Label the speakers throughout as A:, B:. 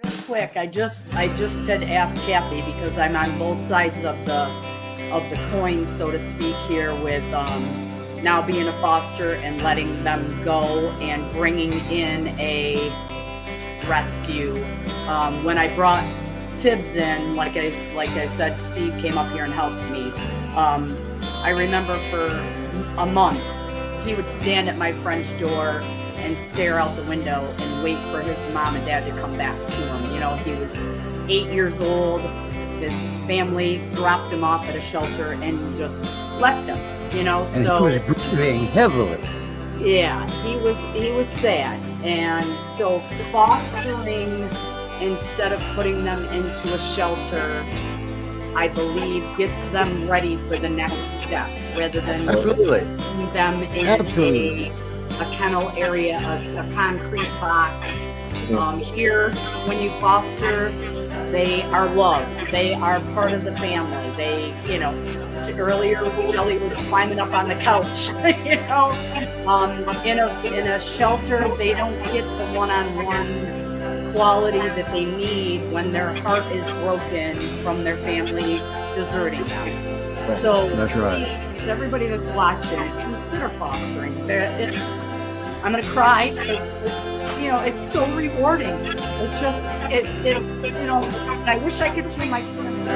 A: Real quick, I just had asked Kathy because I'm on both sides of the coin, so to speak, here with now being a foster and letting them go and bringing in a rescue. When I brought Tibbs in, like I said, Steve came up here and helped me. I remember for a month he would stand at my friend's door and stare out the window and wait for his mom and dad to come back to him. You know, he was 8 years old. His family dropped him off at a shelter and just left him. You know,
B: And
A: so
B: he was grieving heavily.
A: yeah, he was sad, and so fostering instead of putting them into a shelter, I believe gets them ready for the next step rather than
B: Absolutely.
A: putting them in
B: Absolutely.
A: a kennel area, a concrete box. Here, when you foster, they are loved. They are part of the family. They, you know, earlier Jelly was climbing up on the couch. You know, in a shelter, they don't get the one-on-one quality that they need when their heart is broken from their family deserting them.
B: Right.
A: So
B: That's right.
A: please, everybody that's watching, consider fostering. I'm gonna cry because it's so rewarding. It's I wish I could see my friends.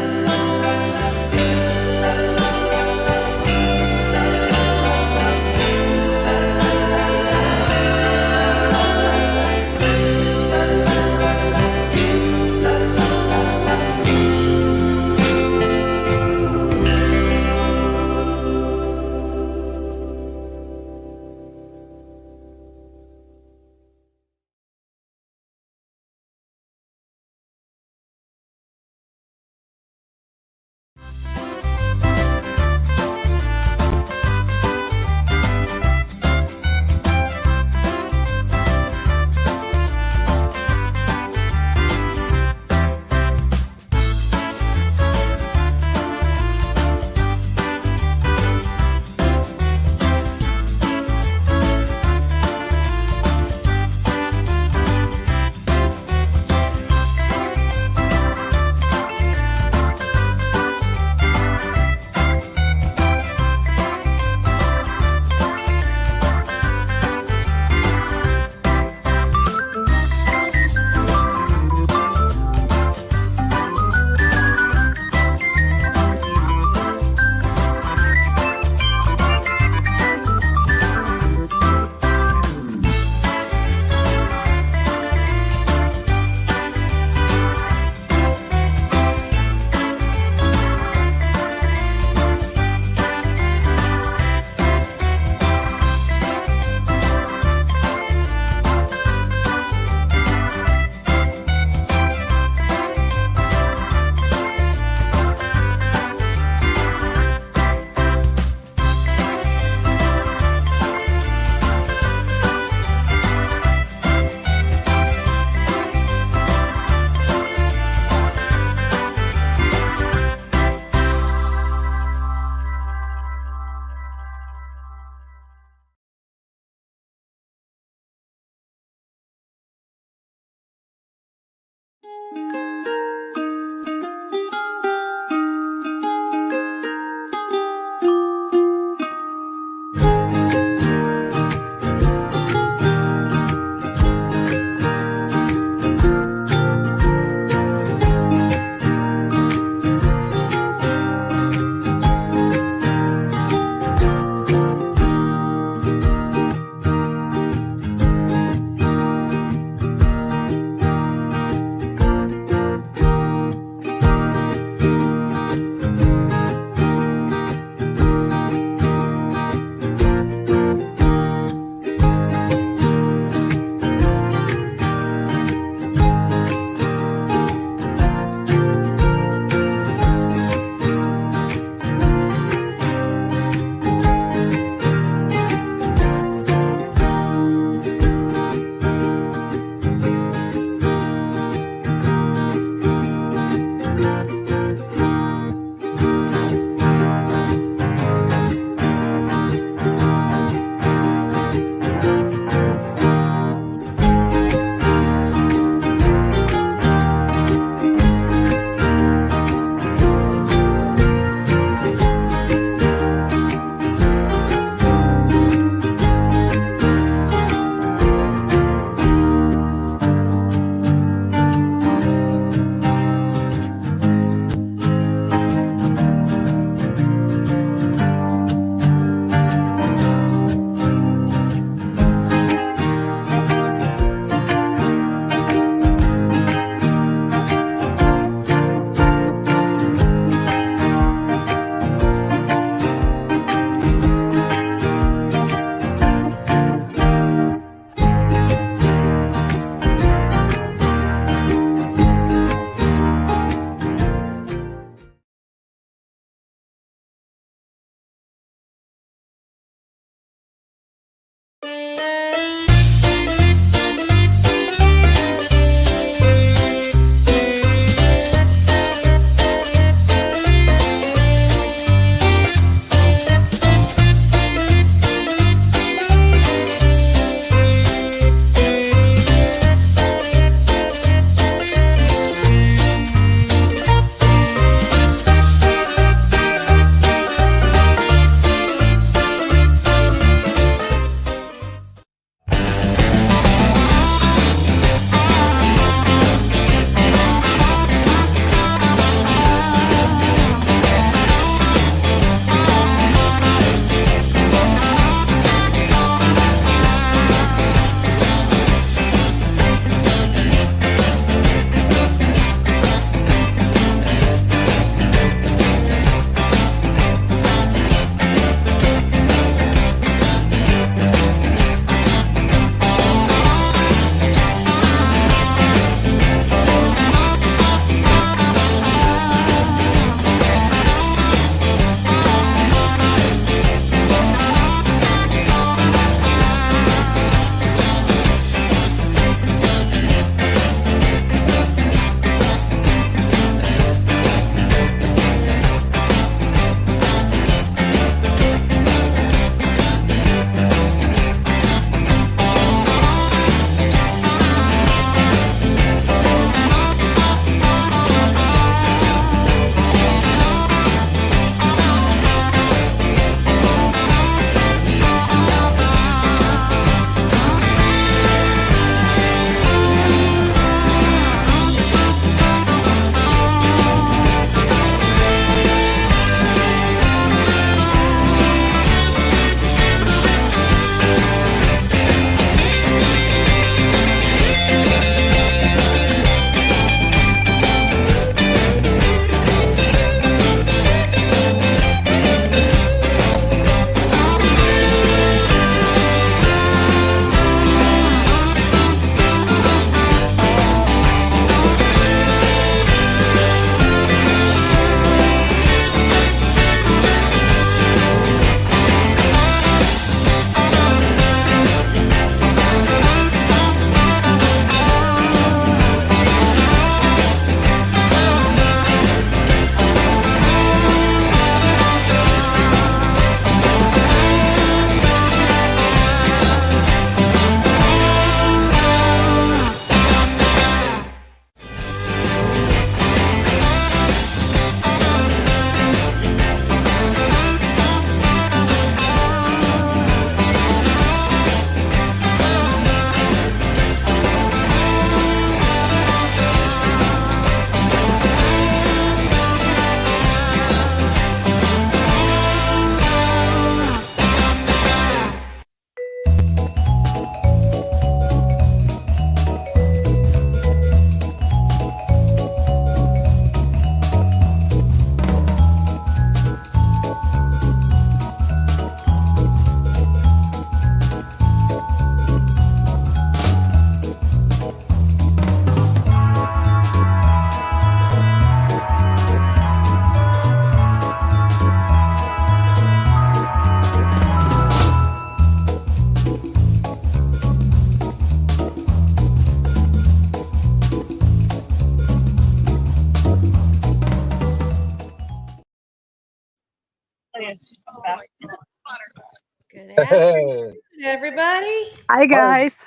C: Good afternoon, everybody.
A: Hi, guys.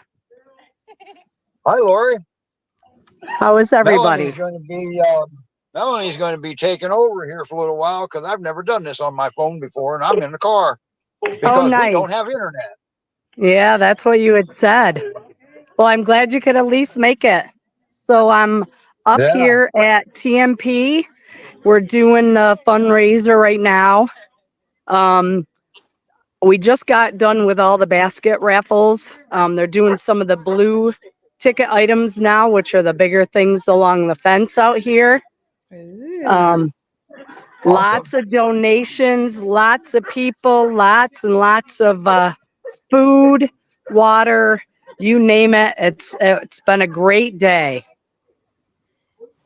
B: Hi, Lori.
A: How is everybody?
B: Melanie's going to be taking over here for a little while because I've never done this on my phone before, and I'm in the car because we don't have internet.
A: Yeah, that's what you had said. Well, I'm glad you could at least make it. So I'm up here at TMP. We're doing the fundraiser right now. We just got done with all the basket raffles. They're doing some of the blue ticket items now, which are the bigger things along the fence out here. Lots of donations, lots of people, lots and lots of food, water, you name it. It's been a great day.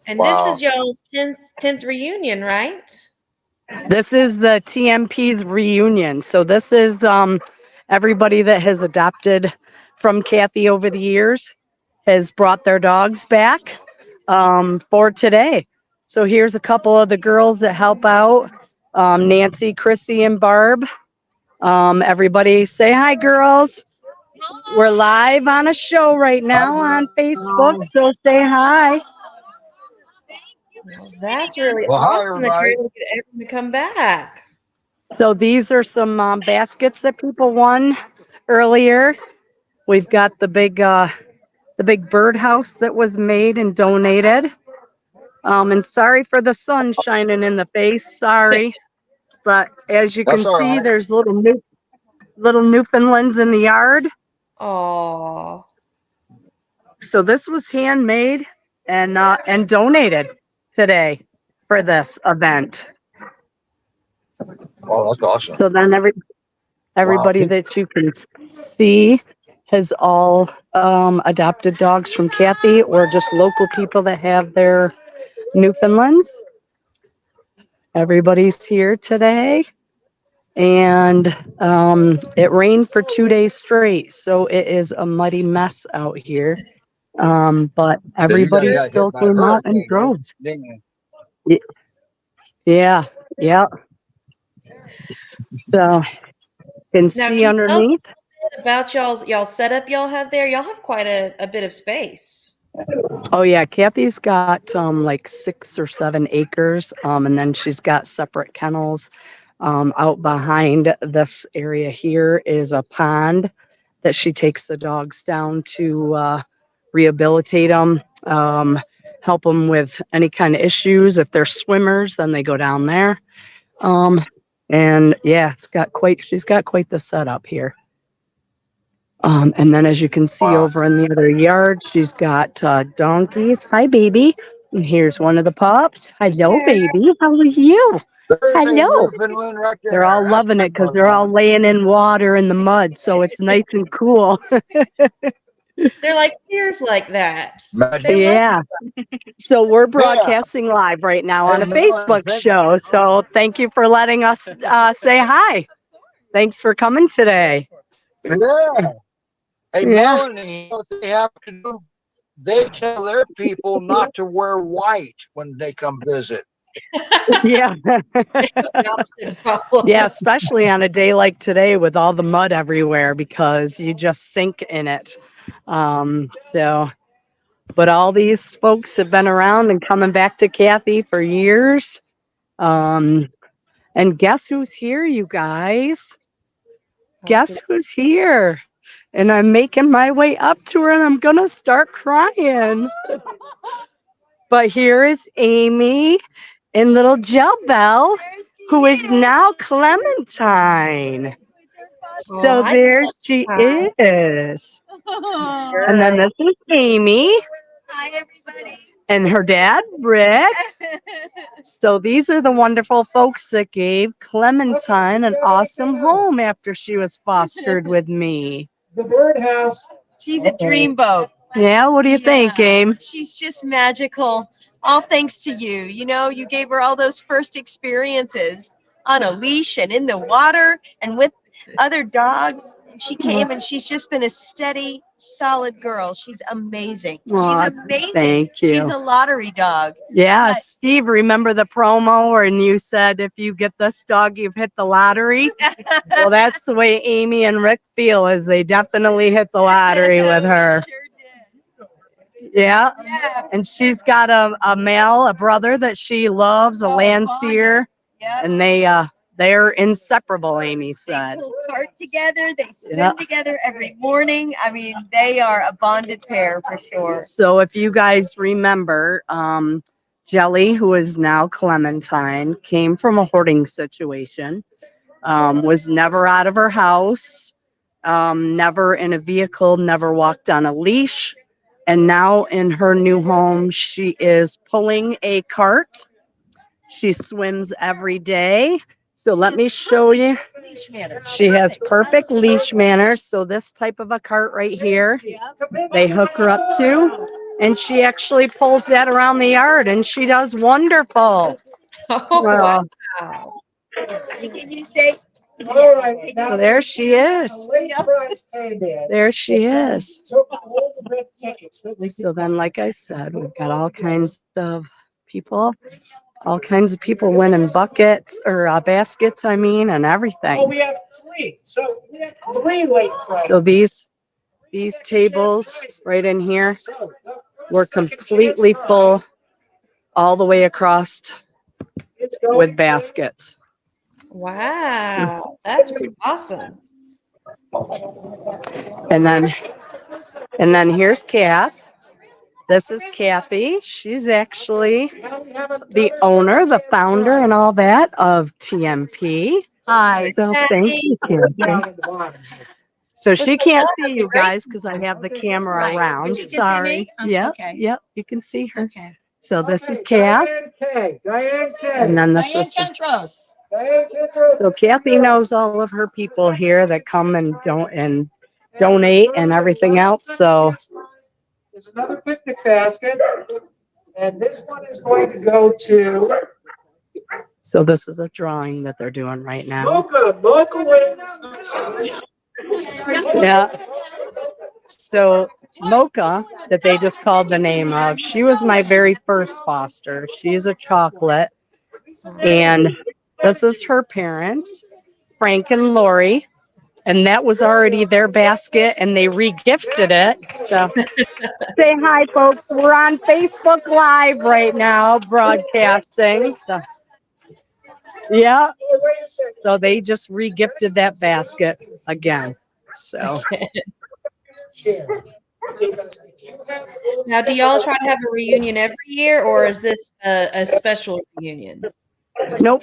C: And this is y'all's 10th reunion, right?
A: This is the TMP's reunion. So this is everybody that has adopted from Kathy over the years has brought their dogs back for today. So here's a couple of the girls that help out. Nancy, Chrissy, and Barb. Everybody say hi, girls. We're live on a show right now on Facebook, so say hi.
C: Well, that's really awesome that you're able to get everyone to come back.
A: So these are some baskets that people won earlier. We've got the big birdhouse that was made and donated. And sorry for the sun shining in the face. Sorry, but as you can see, there's little Newfoundlands in the yard.
C: Oh.
A: So this was handmade and donated today for this event.
B: Oh, that's awesome.
A: So then everybody that you can see has all adopted dogs from Kathy or just local people that have their Newfoundlands. Everybody's here today. And it rained for 2 days straight. So it is a muddy mess out here. But everybody still came out in droves. Yeah. So you can see underneath.
C: About y'all setup y'all have there. Y'all have quite a bit of space.
A: Oh yeah, Kathy's got like 6 or 7 acres. And then she's got separate kennels. Out behind this area here is a pond that she takes the dogs down to rehabilitate them, help them with any kind of issues. If they're swimmers, then they go down there. And yeah, she's got quite the setup here. And then as you can see over in the other yard, she's got donkeys. Hi, baby. And here's one of the pups. Hello, baby. How are you? Hello. They're all loving it because they're all laying in water in the mud, so it's nice and cool.
C: They're like ears like that.
A: Yeah. So we're broadcasting live right now on a Facebook show. So thank you for letting us say hi. Thanks for coming today.
B: Yeah. Hey, Melanie, what they have to do, they tell their people not to wear white when they come visit.
A: Yeah. Yeah, especially on a day like today with all the mud everywhere because you just sink in it. But all these folks have been around and coming back to Kathy for years. And guess who's here, you guys? Guess who's here? And I'm making my way up to her and I'm going to start crying. But here is Amy and little Gel Bell, who is now Clementine. So there she is. And then this is Amy.
D: Hi, everybody.
A: And her dad, Rick. So these are the wonderful folks that gave Clementine an awesome home after she was fostered with me.
D: The birdhouse. She's a dreamboat.
A: Yeah, what do you think, Aim?
D: She's just magical. All thanks to you. You know, you gave her all those first experiences on a leash and in the water and with other dogs. She came and she's just been a steady solid girl. She's amazing.
E: Aw,
D: She's amazing.
E: thank you.
D: She's a lottery dog.
E: Yeah,
D: But-
E: Steve, remember the promo where you said if you get this dog, you've hit the lottery? Well, that's the way Amy and Rick feel, is they definitely hit the lottery with her.
D: Sure did.
E: Yeah.
D: Yeah.
E: And she's got a brother that she loves, a Landseer,
D: Yeah.
E: and they're inseparable, Amy
D: They
E: said.
D: pull cart together. They swim
E: Yeah.
D: together every morning. I mean, they are a bonded pair for sure.
E: So if you guys remember, Jelly, who is now Clementine, came from a hoarding situation, was never out of her house, never in a vehicle, never walked on a leash. And now in her new home, she is pulling a cart. She swims every day. So let me show you.
D: Leash manners.
E: She has perfect leash manners. So this type of a cart right here, they hook her up to, and she actually pulls that around the yard, and she does wonderful.
C: Oh,
E: Well,
C: wow.
D: Can you say?
B: All right, now
E: so there she is.
B: the late price came in.
E: There she is.
B: Took all the red tickets that we
E: So then, like I said, we've got all kinds of people winning buckets or baskets, I mean, and everything.
B: Oh, we have three. So we have three late price.
E: So these tables right in here were completely full all the way across with baskets.
C: Wow. That's pretty awesome.
E: And then here's Kath. This is Kathy. She's actually the owner, the founder, and all that of TMP.
D: Hi.
E: So thank you, Kathy. So she can't see you guys because I have the camera
D: Right.
E: around.
D: But you can see
E: Sorry.
D: me?
E: Yep.
D: Okay.
E: Yep. You can see her.
D: Okay.
E: So this is Kath,
B: Diane K.
E: and then this is.
D: Kentros.
B: Diane K.
E: So Kathy knows all of her people here that come and donate and everything else. So
B: There's another picnic basket, and this one is going to go to
E: this is a drawing that they're doing right now.
B: Mocha. Mocha wins.
E: Yeah. So Mocha, that they just called the name of, she was my very first foster. She's a chocolate. And this is her parents, Frank and Lori. And that was already their basket, and they re-gifted it. So say hi, folks. We're on Facebook Live right now, broadcasting. So, yeah. So they just re-gifted that basket again. So
C: Now, do y'all try to have a reunion every year, or is this a special reunion?
E: nope,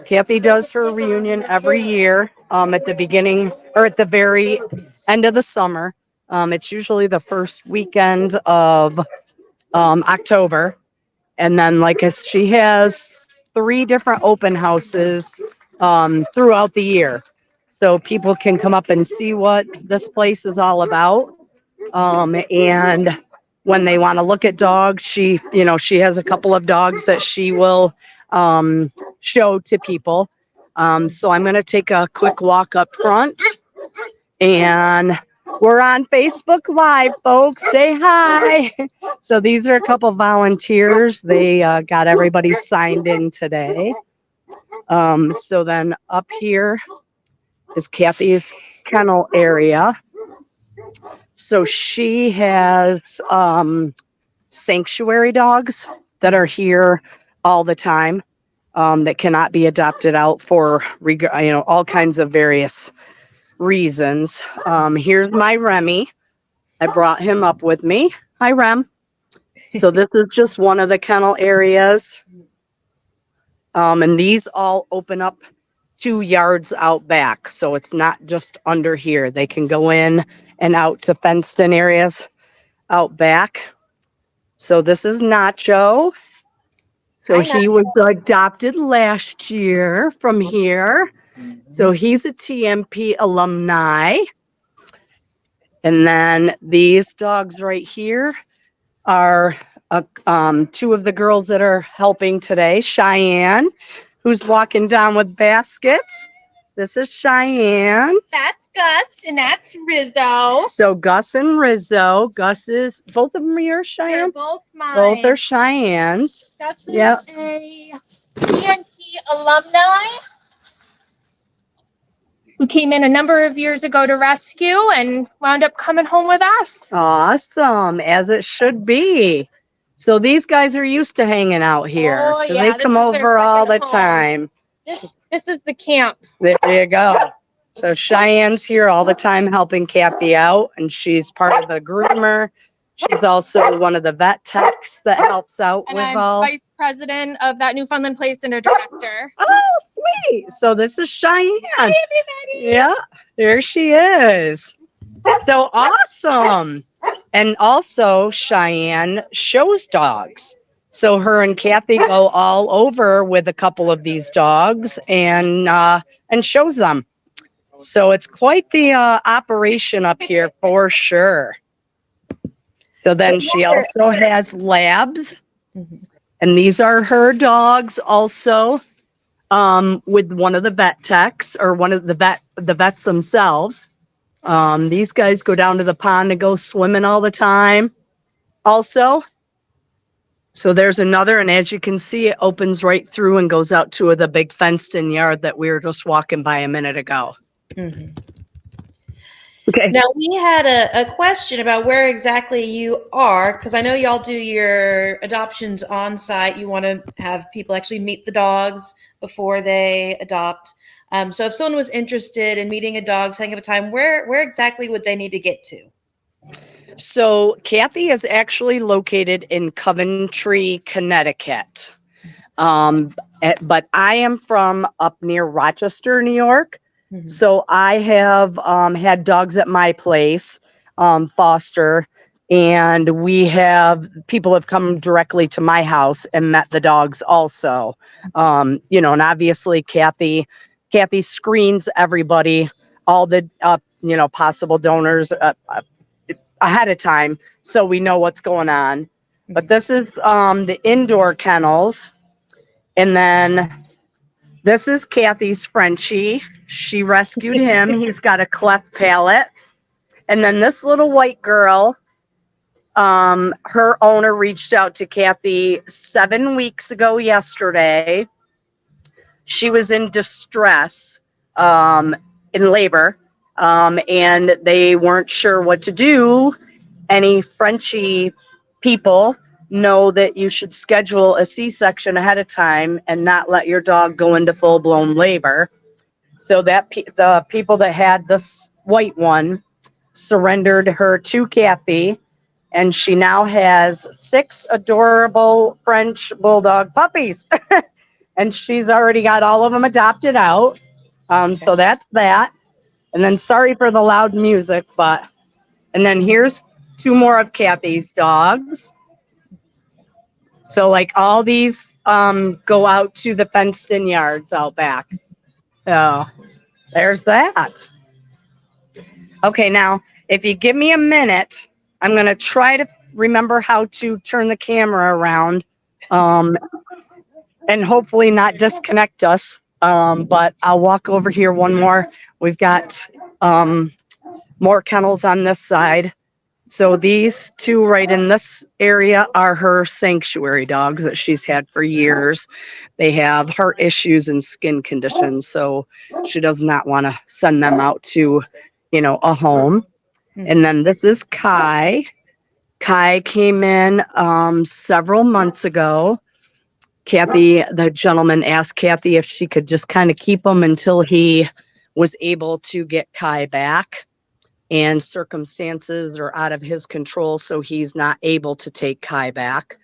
E: Kathy does her reunion every year, at the beginning or at the very end of the summer. It's usually the first weekend of October. And then she has 3 different open houses throughout the year. So people can come up and see what this place is all about. And when they want to look at dogs, she has a couple of dogs that she will show to people. So I'm going to take a quick walk up front, and we're on Facebook Live, folks. Say hi. So these are a couple volunteers. They got everybody signed in today. So then up here is Kathy's kennel area. So she has sanctuary dogs that are here all the time, that cannot be adopted out for all kinds of various reasons. Here's my Remy. I brought him up with me. Hi, Rem. So this is just one of the kennel areas. And these all open up 2 yards out back. So it's not just under here. They can go in and out to fenced in areas out back. So this is Nacho. So he was adopted last year from here. So he's a TMP alumni. And then these dogs right here are 2 of the girls that are helping today. Cheyenne, who's walking down with baskets. This is Cheyenne.
F: That's Gus, and that's Rizzo.
E: So Gus and Rizzo. Gus is, both of them are yours,
F: They're
E: Cheyenne?
F: both mine.
E: Both are Cheyenne's.
F: Gus is
E: Yep.
F: a PNT alumni who came in a number of years ago to rescue and wound up coming home with us.
E: Awesome, as it should be. So these guys are used to hanging out here.
F: Oh,
E: So
F: yeah,
E: they
F: this
E: come
F: is their
E: over all the
F: second home.
E: time.
F: This is the camp.
E: There you go. So Cheyenne's here all the time helping Kathy out, and she's part of the groomer. She's also one of the vet techs that helps out
F: And
E: with
F: I'm
E: all.
F: vice president of That Newfoundland Place and a director.
E: Oh, sweet. So this is Cheyenne.
F: Hi, everybody.
E: Yeah, there she is. So awesome. And also Cheyenne shows dogs. So her and Kathy go all over with a couple of these dogs and shows them. So it's quite the operation up here for sure. So then she also has labs, and these are her dogs also, with one of the vet techs or one of the vets themselves. These guys go down to the pond to go swimming all the time. Also, so there's another, and as you can see, it opens right through and goes out to the big fenced-in yard that we were just walking by a minute ago.
C: Mhm.
E: Okay.
C: Now, we had a question about where exactly you are, because I know y'all do your adoptions on site. You want to have people actually meet the dogs before they adopt. So if someone was interested in meeting a dog, setting up a time, where exactly would they need to get to?
E: So Kathy is actually located in Coventry, Connecticut. But I am from up near Rochester, New York.
C: Mhm.
E: So I have had dogs at my place, foster, and people have come directly to my house and met the dogs also. And obviously Kathy screens everybody, all the possible donors ahead of time, so we know what's going on. But this is the indoor kennels, and then this is Kathy's Frenchie. She rescued him. He's got a cleft palate. And then this little white girl, her owner reached out to Kathy 7 weeks ago yesterday. She was in distress, in labor, and they weren't sure what to do. Any Frenchie people know that you should schedule a C-section ahead of time and not let your dog go into full-blown labor. So that the people that had this white one surrendered her to Kathy, and she now has 6 adorable French bulldog puppies. And she's already got all of them adopted out. So that's that. And then sorry for the loud music, and then here's 2 more of Kathy's dogs. So like all these go out to the fenced in yards out back. So there's that. Okay, now if you give me a minute, I'm going to try to remember how to turn the camera around and hopefully not disconnect us. But I'll walk over here one more. We've got more kennels on this side. So these 2 right in this area are her sanctuary dogs that she's had for years. They have heart issues and skin conditions, so she does not want to send them out to, a home. And then this is Kai. Kai came in several months ago. Kathy, the gentleman, asked Kathy if she could just kind of keep him until he was able to get Kai back. And circumstances are out of his control, so he's not able to take Kai back.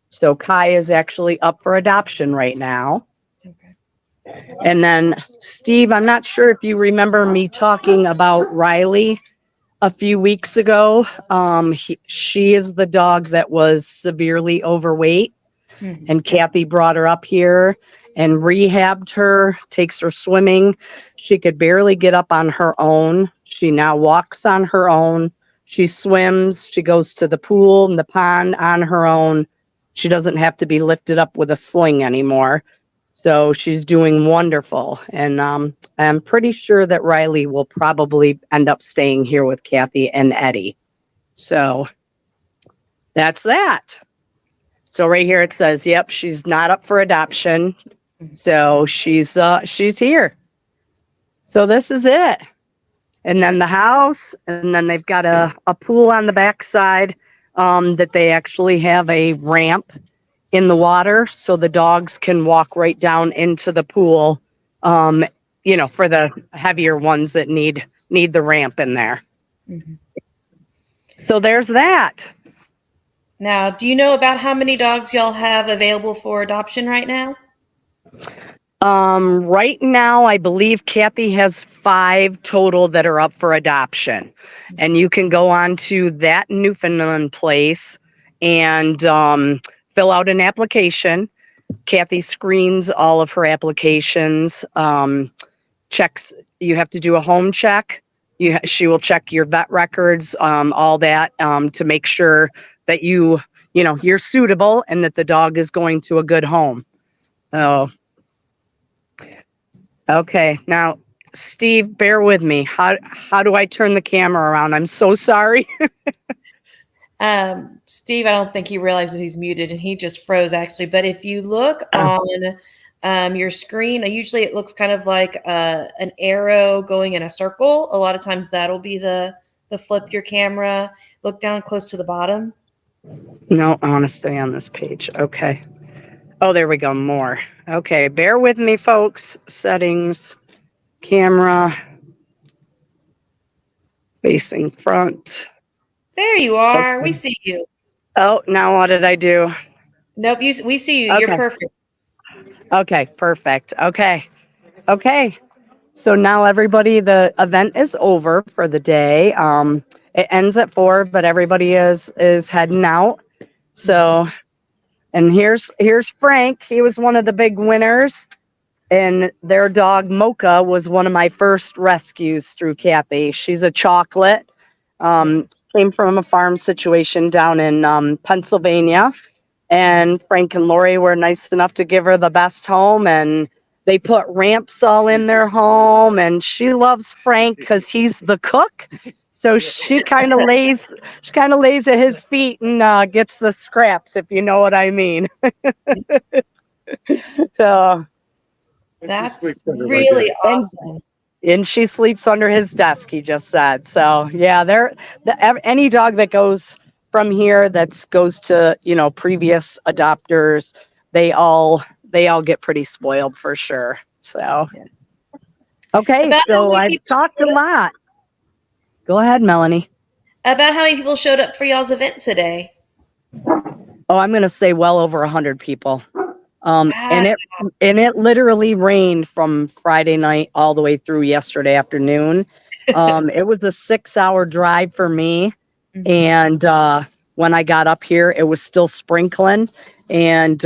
E: So Kai is actually up for adoption right now. Okay. And then Steve, I'm not sure if you remember me talking about Riley a few weeks ago. She is the dog that was severely overweight, and Kathy brought her up here and rehabbed her, takes her swimming. She could barely get up on her own. She now walks on her own. She swims. She goes to the pool and the pond on her own. She doesn't have to be lifted up with a sling anymore. So she's doing wonderful. And I'm pretty sure that Riley will probably end up staying here with Kathy and Eddie. So that's that. So right here it says, yep, she's not up for adoption. So she's here. So this is it. And then the house, and then they've got a pool on the backside that they actually have a ramp in the water so the dogs can walk right down into the pool, for the heavier ones that need the ramp in there.
C: Mhm.
E: So there's that.
C: Now, do you know about how many dogs y'all have available for adoption right now?
E: Right now, I believe Kathy has 5 total that are up for adoption. And you can go on to That Newfoundland Place and fill out an application. Kathy screens all of her applications, checks. You have to do a home check. She will check your vet records, all that, to make sure that you're suitable and that the dog is going to a good home. Oh. Okay, now, Steve, bear with me. How do I turn the camera around? I'm so sorry.
C: Steve, I don't think he realizes he's muted and he just froze actually. But if you look on your screen, usually it looks kind of like an arrow going in a circle. A lot of times that'll be the flip your camera. Look down close to the bottom.
E: No, I want to stay on this page. Okay. Oh, there we go. More. Okay, bear with me, folks. Settings, camera, facing front.
C: There you are.
E: Okay.
C: We see you.
E: Oh, now what did I do?
C: Nope, we see you.
E: Okay.
C: You're perfect.
E: Okay, perfect. Okay. So now everybody, the event is over for the day. It ends at 4, but everybody is heading out. So, and here's Frank. He was one of the big winners. And their dog Mocha was one of my first rescues through Kathy. She's a chocolate. Came from a farm situation down in Pennsylvania. And Frank and Lori were nice enough to give her the best home. And they put ramps all in their home. And she loves Frank because he's the cook. So she kind of lays at his feet and gets the scraps, if you know what I mean. So
C: that's really awesome.
E: And she sleeps under his desk, he just said. So yeah, any dog that goes from here that goes to previous adopters, they all get pretty spoiled for sure. So okay, so I've talked a lot. Go ahead, Melanie.
C: About how many people showed up for y'all's event today?
E: Oh, I'm gonna say well over 100 people. And it literally rained from Friday night all the way through yesterday afternoon. It was a 6-hour drive for me. And when I got up here, it was still sprinkling and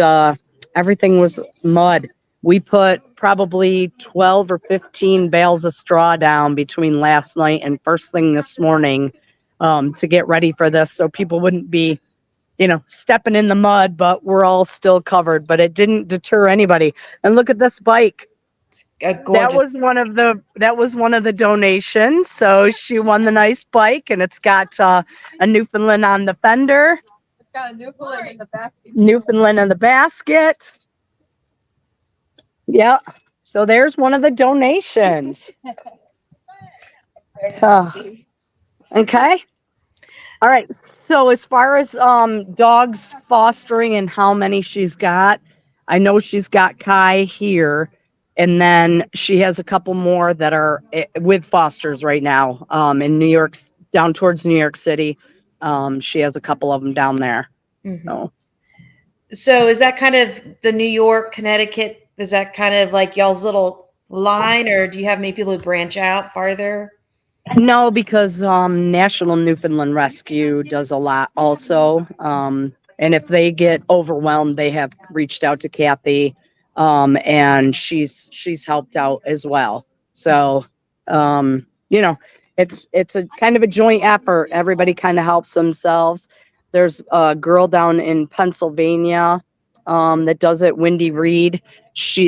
E: everything was mud. We put probably 12 or 15 bales of straw down between last night and first thing this morning to get ready for this so people wouldn't be stepping in the mud, but we're all still covered, but it didn't deter anybody. And look at this bike. That was one of the donations. So she won the nice bike and it's got a Newfoundland on the fender. It's got a Newfoundland in the basket. Newfoundland in the basket. Yeah. So there's one of the donations. Okay. All right. So as far as dogs fostering and how many she's got, I know she's got Kai here, and then she has a couple more that are with fosters right now in New York, down towards New York City. She has a couple of them down there.
C: Mm-hmm. So is that kind of the New York, Connecticut? Is that kind of like y'all's little line, or do you have many people who branch out farther?
E: No, because National Newfoundland Rescue does a lot also. And if they get overwhelmed, they have reached out to Kathy, and she's helped out as well. So, it's a kind of a joint effort. Everybody kind of helps themselves. There's a girl down in Pennsylvania. that does it, Wendy Reed.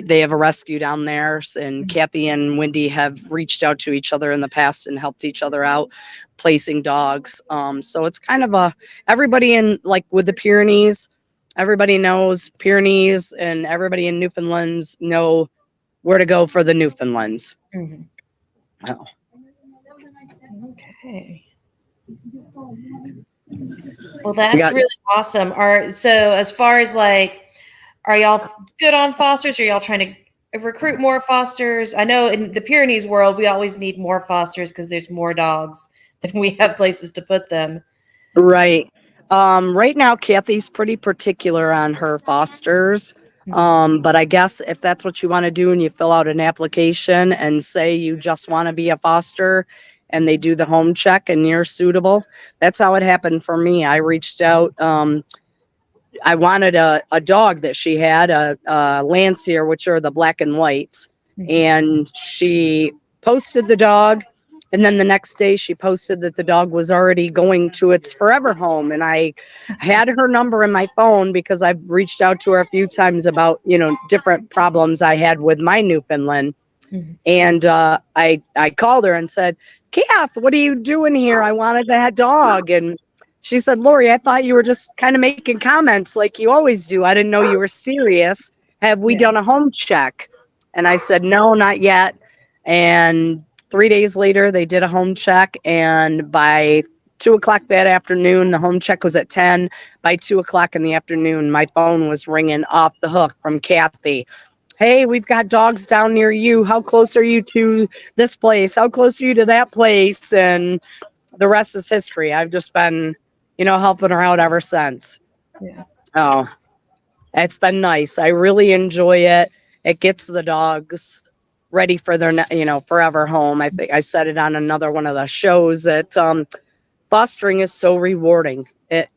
E: They have a rescue down there, and Kathy and Wendy have reached out to each other in the past and helped each other out placing dogs. So it's kind of everybody in, like, with the Pyrenees, everybody knows Pyrenees, and everybody in Newfoundlands know where to go for the Newfoundlands.
C: Mhm.
E: Oh.
C: Okay. Well, that's really awesome. So as far as like, are y'all good on fosters? Are y'all trying to recruit more fosters? I know in the Pyrenees world, we always need more fosters because there's more dogs than we have places to put them.
E: Right. Right now, Kathy's pretty particular on her fosters. But I guess if that's what you want to do and you fill out an application and say you just want to be a foster and they do the home check and you're suitable, that's how it happened for me. I reached out. I wanted a dog that she had, a Lancier, which are the black and whites. And she posted the dog. And then the next day she posted that the dog was already going to its forever home. And I had her number in my phone because I've reached out to her a few times about, different problems I had with my Newfoundland. And I called her and said, Kath, what are you doing here? I wanted that dog. And she said, Lori, I thought you were just kind of making comments like you always do. I didn't know you were serious. Have we done a home check? And I said, no, not yet. And 3 days later, they did a home check. And by 2:00 that afternoon, the home check was at 10. By 2:00 in the afternoon, my phone was ringing off the hook from Kathy. Hey, we've got dogs down near you. How close are you to this place? How close are you to that place? And the rest is history. I've just been, helping her out ever since.
C: Yeah.
E: Oh, it's been nice. I really enjoy it. It gets the dogs ready for their, forever home. I think I said it on another one of the shows that fostering is so rewarding. It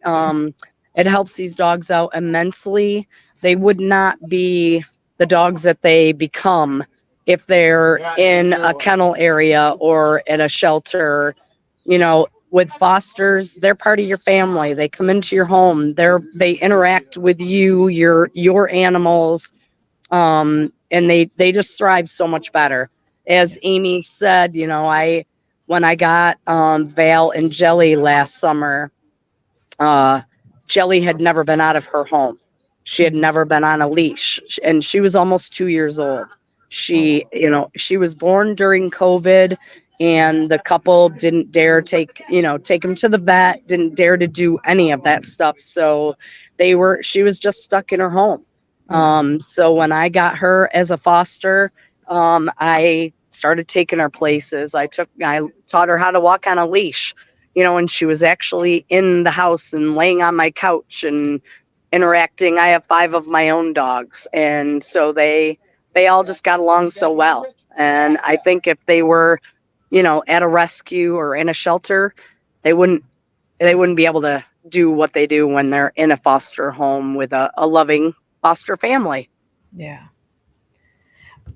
E: helps these dogs out immensely. They would not be the dogs that they become if they're in a kennel area or in a shelter. With fosters, they're part of your family. They come into your home. They interact with you, your animals, and they just thrive so much better. As Amy said, when I got Val and Jelly last summer, Jelly had never been out of her home. She had never been on a leash, and she was almost 2 years old. She was born during COVID, and the couple didn't dare take him to the vet, didn't dare to do any of that stuff. So she was just stuck in her home. So when I got her as a foster, I started taking her places. I taught her how to walk on a leash, and she was actually in the house and laying on my couch and interacting. I have 5 of my own dogs, and so they all just got along so well. And I think if they were, at a rescue or in a shelter, they wouldn't be able to do what they do when they're in a foster home with a loving foster family.
C: Yeah.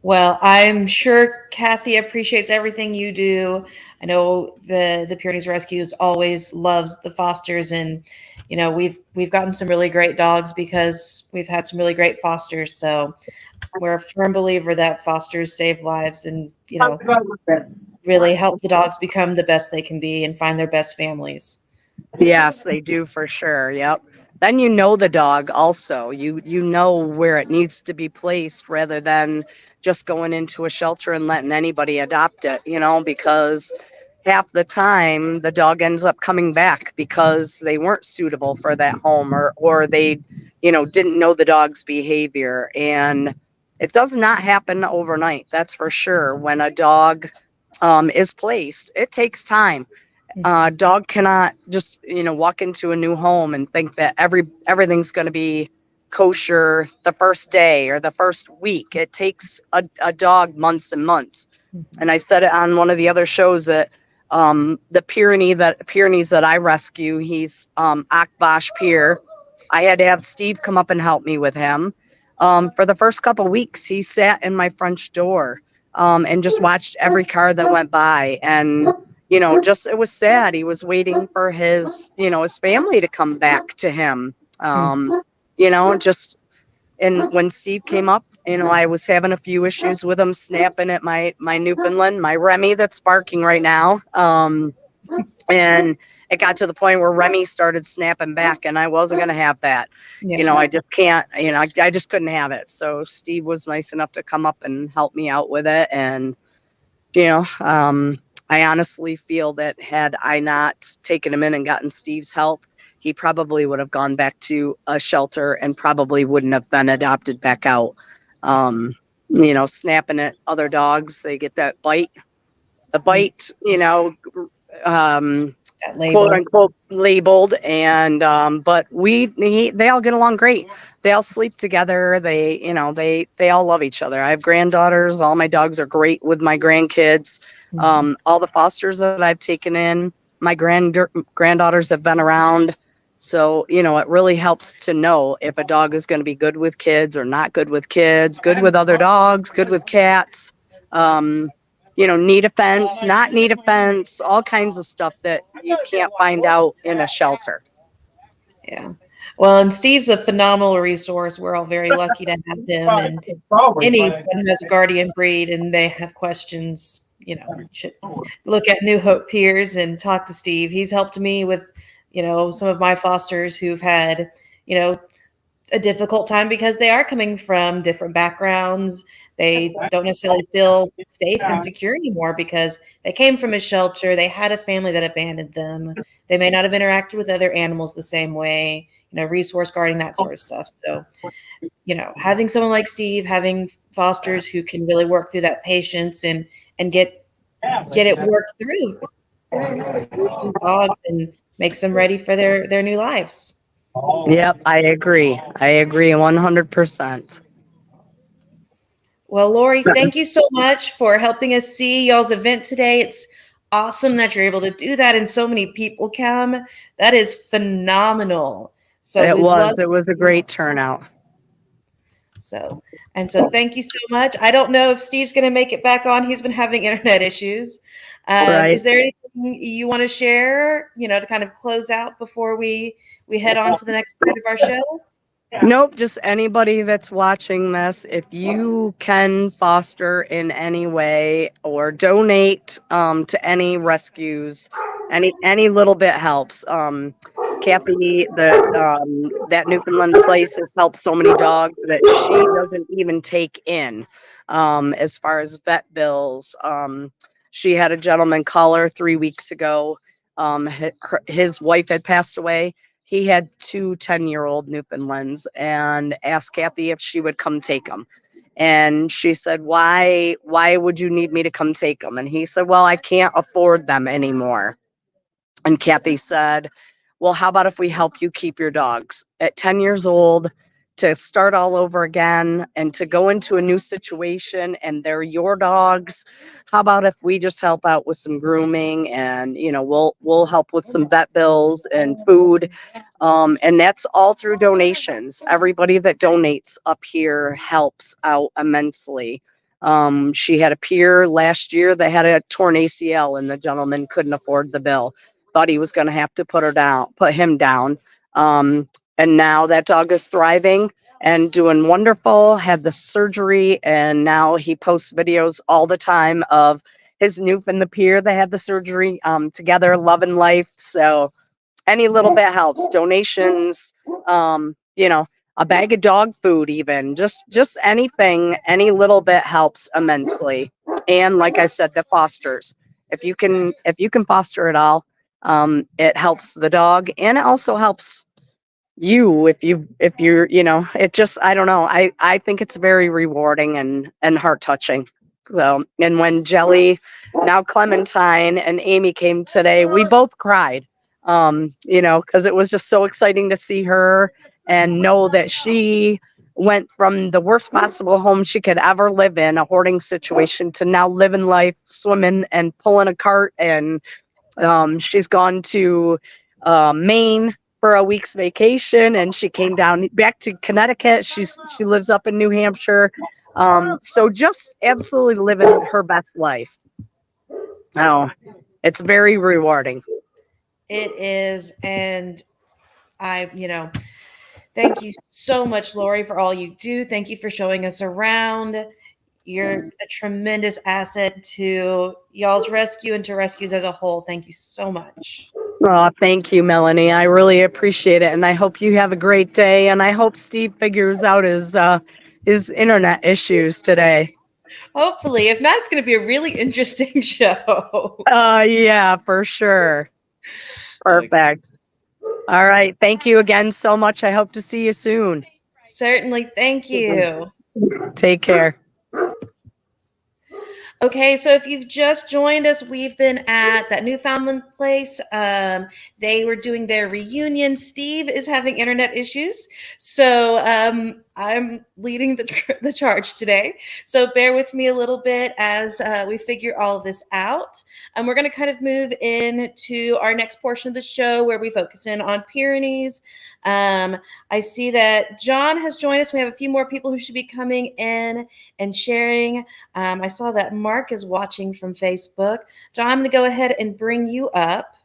C: Well, I'm sure Kathy appreciates everything you do. I know the Pyrenees Rescues always loves the fosters, and we've gotten some really great dogs because we've had some really great fosters. So we're a firm believer that fosters save lives and really help the dogs become the best they can be and find their best families.
E: Yes, they do for sure. Yep. Then the dog also. You know where it needs to be placed rather than just going into a shelter and letting anybody adopt it, because half the time the dog ends up coming back because they weren't suitable for that home or they, didn't know the dog's behavior. And it does not happen overnight. That's for sure. When a dog is placed, it takes time. Dog cannot just, walk into a new home and think that everything's going to be kosher the first day or the first week. It takes a dog months and months. And I said it on one of the other shows that the Pyrenees that I rescue, he's Akbash Pyr. I had to have Steve come up and help me with him. For the first couple weeks, he sat in my front door and just watched every car that went by. And it was sad. He was waiting for his family to come back to him. And when Steve came up, I was having a few issues with him snapping at my Newfoundland, my Remy that's barking right now. And it got to the point where Remy started snapping back, and I wasn't going to have that.
C: Yeah.
E: I just can't, I just couldn't have it. So Steve was nice enough to come up and help me out with it. And, I honestly feel that had I not taken him in and gotten Steve's help, he probably would have gone back to a shelter and probably wouldn't have been adopted back out. Snapping at other dogs, they get that bite, the bite,
C: That label.
E: quote unquote labeled. And, but they all get along great. They all sleep together. They all love each other. I have granddaughters. All my dogs are great with my grandkids. All the fosters that I've taken in, my granddaughters have been around. So, it really helps to know if a dog is going to be good with kids or not good with kids, good with other dogs, good with cats, need a fence, not need a fence, all kinds of stuff that you can't find out in a shelter.
C: Yeah. Well, and Steve's a phenomenal resource. We're all very lucky to have him. And anyone who has a guardian breed and they have questions, should look at New Hope Peers and talk to Steve. He's helped me with, some of my fosters who've had, a difficult time because they are coming from different backgrounds. They don't necessarily feel safe and secure anymore because they came from a shelter. They had a family that abandoned them. They may not have interacted with other animals the same way, resource guarding, that sort of stuff. So, having someone like Steve, having fosters who can really work through that patience and get it worked through dogs and makes them ready for their new lives.
E: Yep, I agree 100%.
C: Well, Lori, thank you so much for helping us see y'all's event today. It's awesome that you're able to do that and so many people come. That is phenomenal. So
E: It was a great turnout.
C: So thank you so much. I don't know if Steve's going to make it back on. He's been having internet issues.
E: Right.
C: Is there anything you want to share, to kind of close out before we head on to the next part of our show?
E: Nope, just anybody that's watching this, if you can foster in any way or donate to any rescues, any little bit helps. Cappy, That Newfoundland Place has helped so many dogs that she doesn't even take in as far as vet bills. She had a gentleman call her 3 weeks ago. His wife had passed away. He had 2 10-year-old Newfoundlands and asked Kathy if she would come take them. And she said, why would you need me to come take them? And he said, well, I can't afford them anymore. And Kathy said, well, how about if we help you keep your dogs at 10 years old to start all over again and to go into a new situation and they're your dogs? How about if we just help out with some grooming and, we'll help with some vet bills and food. And that's all through donations. Everybody that donates up here helps out immensely. She had a peer last year that had a torn ACL and the gentleman couldn't afford the bill. Thought he was going to have to put him down. And now that dog is thriving and doing wonderful, had the surgery, and now he posts videos all the time of his Newf and the peer that had the surgery together, loving life. So any little bit helps. Donations, a bag of dog food, even just anything, any little bit helps immensely. And like I said, the fosters, if you can foster it all, it helps the dog and it also helps you if you're, it just, I don't know. I think it's very rewarding and heart touching. So, and when Jelly, now Clementine, and Amy came today, we both cried. Because it was just so exciting to see her and know that she went from the worst possible home she could ever live in, a hoarding situation, to now living life, swimming and pulling a cart. And she's gone to Maine for a week's vacation, and she came down back to Connecticut. She lives up in New Hampshire. So just absolutely living her best life. Oh, it's very rewarding.
C: It is. And Thank you so much, Lori, for all you do. Thank you for showing us around. You're a tremendous asset to y'all's rescue and to rescues as a whole. Thank you so much.
E: Oh, thank you, Melanie. I really appreciate it. And I hope you have a great day. And I hope Steve figures out his internet issues today.
C: Hopefully. If not, it's going to be a really interesting show.
E: Yeah, for sure. Perfect. All right. Thank you again so much. I hope to see you soon.
C: Certainly. Thank you.
E: Take care.
C: Okay, so if you've just joined us, we've been at That Newfoundland Place. They were doing their reunion. Steve is having internet issues, so I'm leading the charge today. So bear with me a little bit as we figure all of this out. We're going to kind of move into our next portion of the show where we focus in on Pyrenees. I see that John has joined us. We have a few more people who should be coming in and sharing. I saw that Mark is watching from Facebook. John, I'm going to go ahead and bring you up.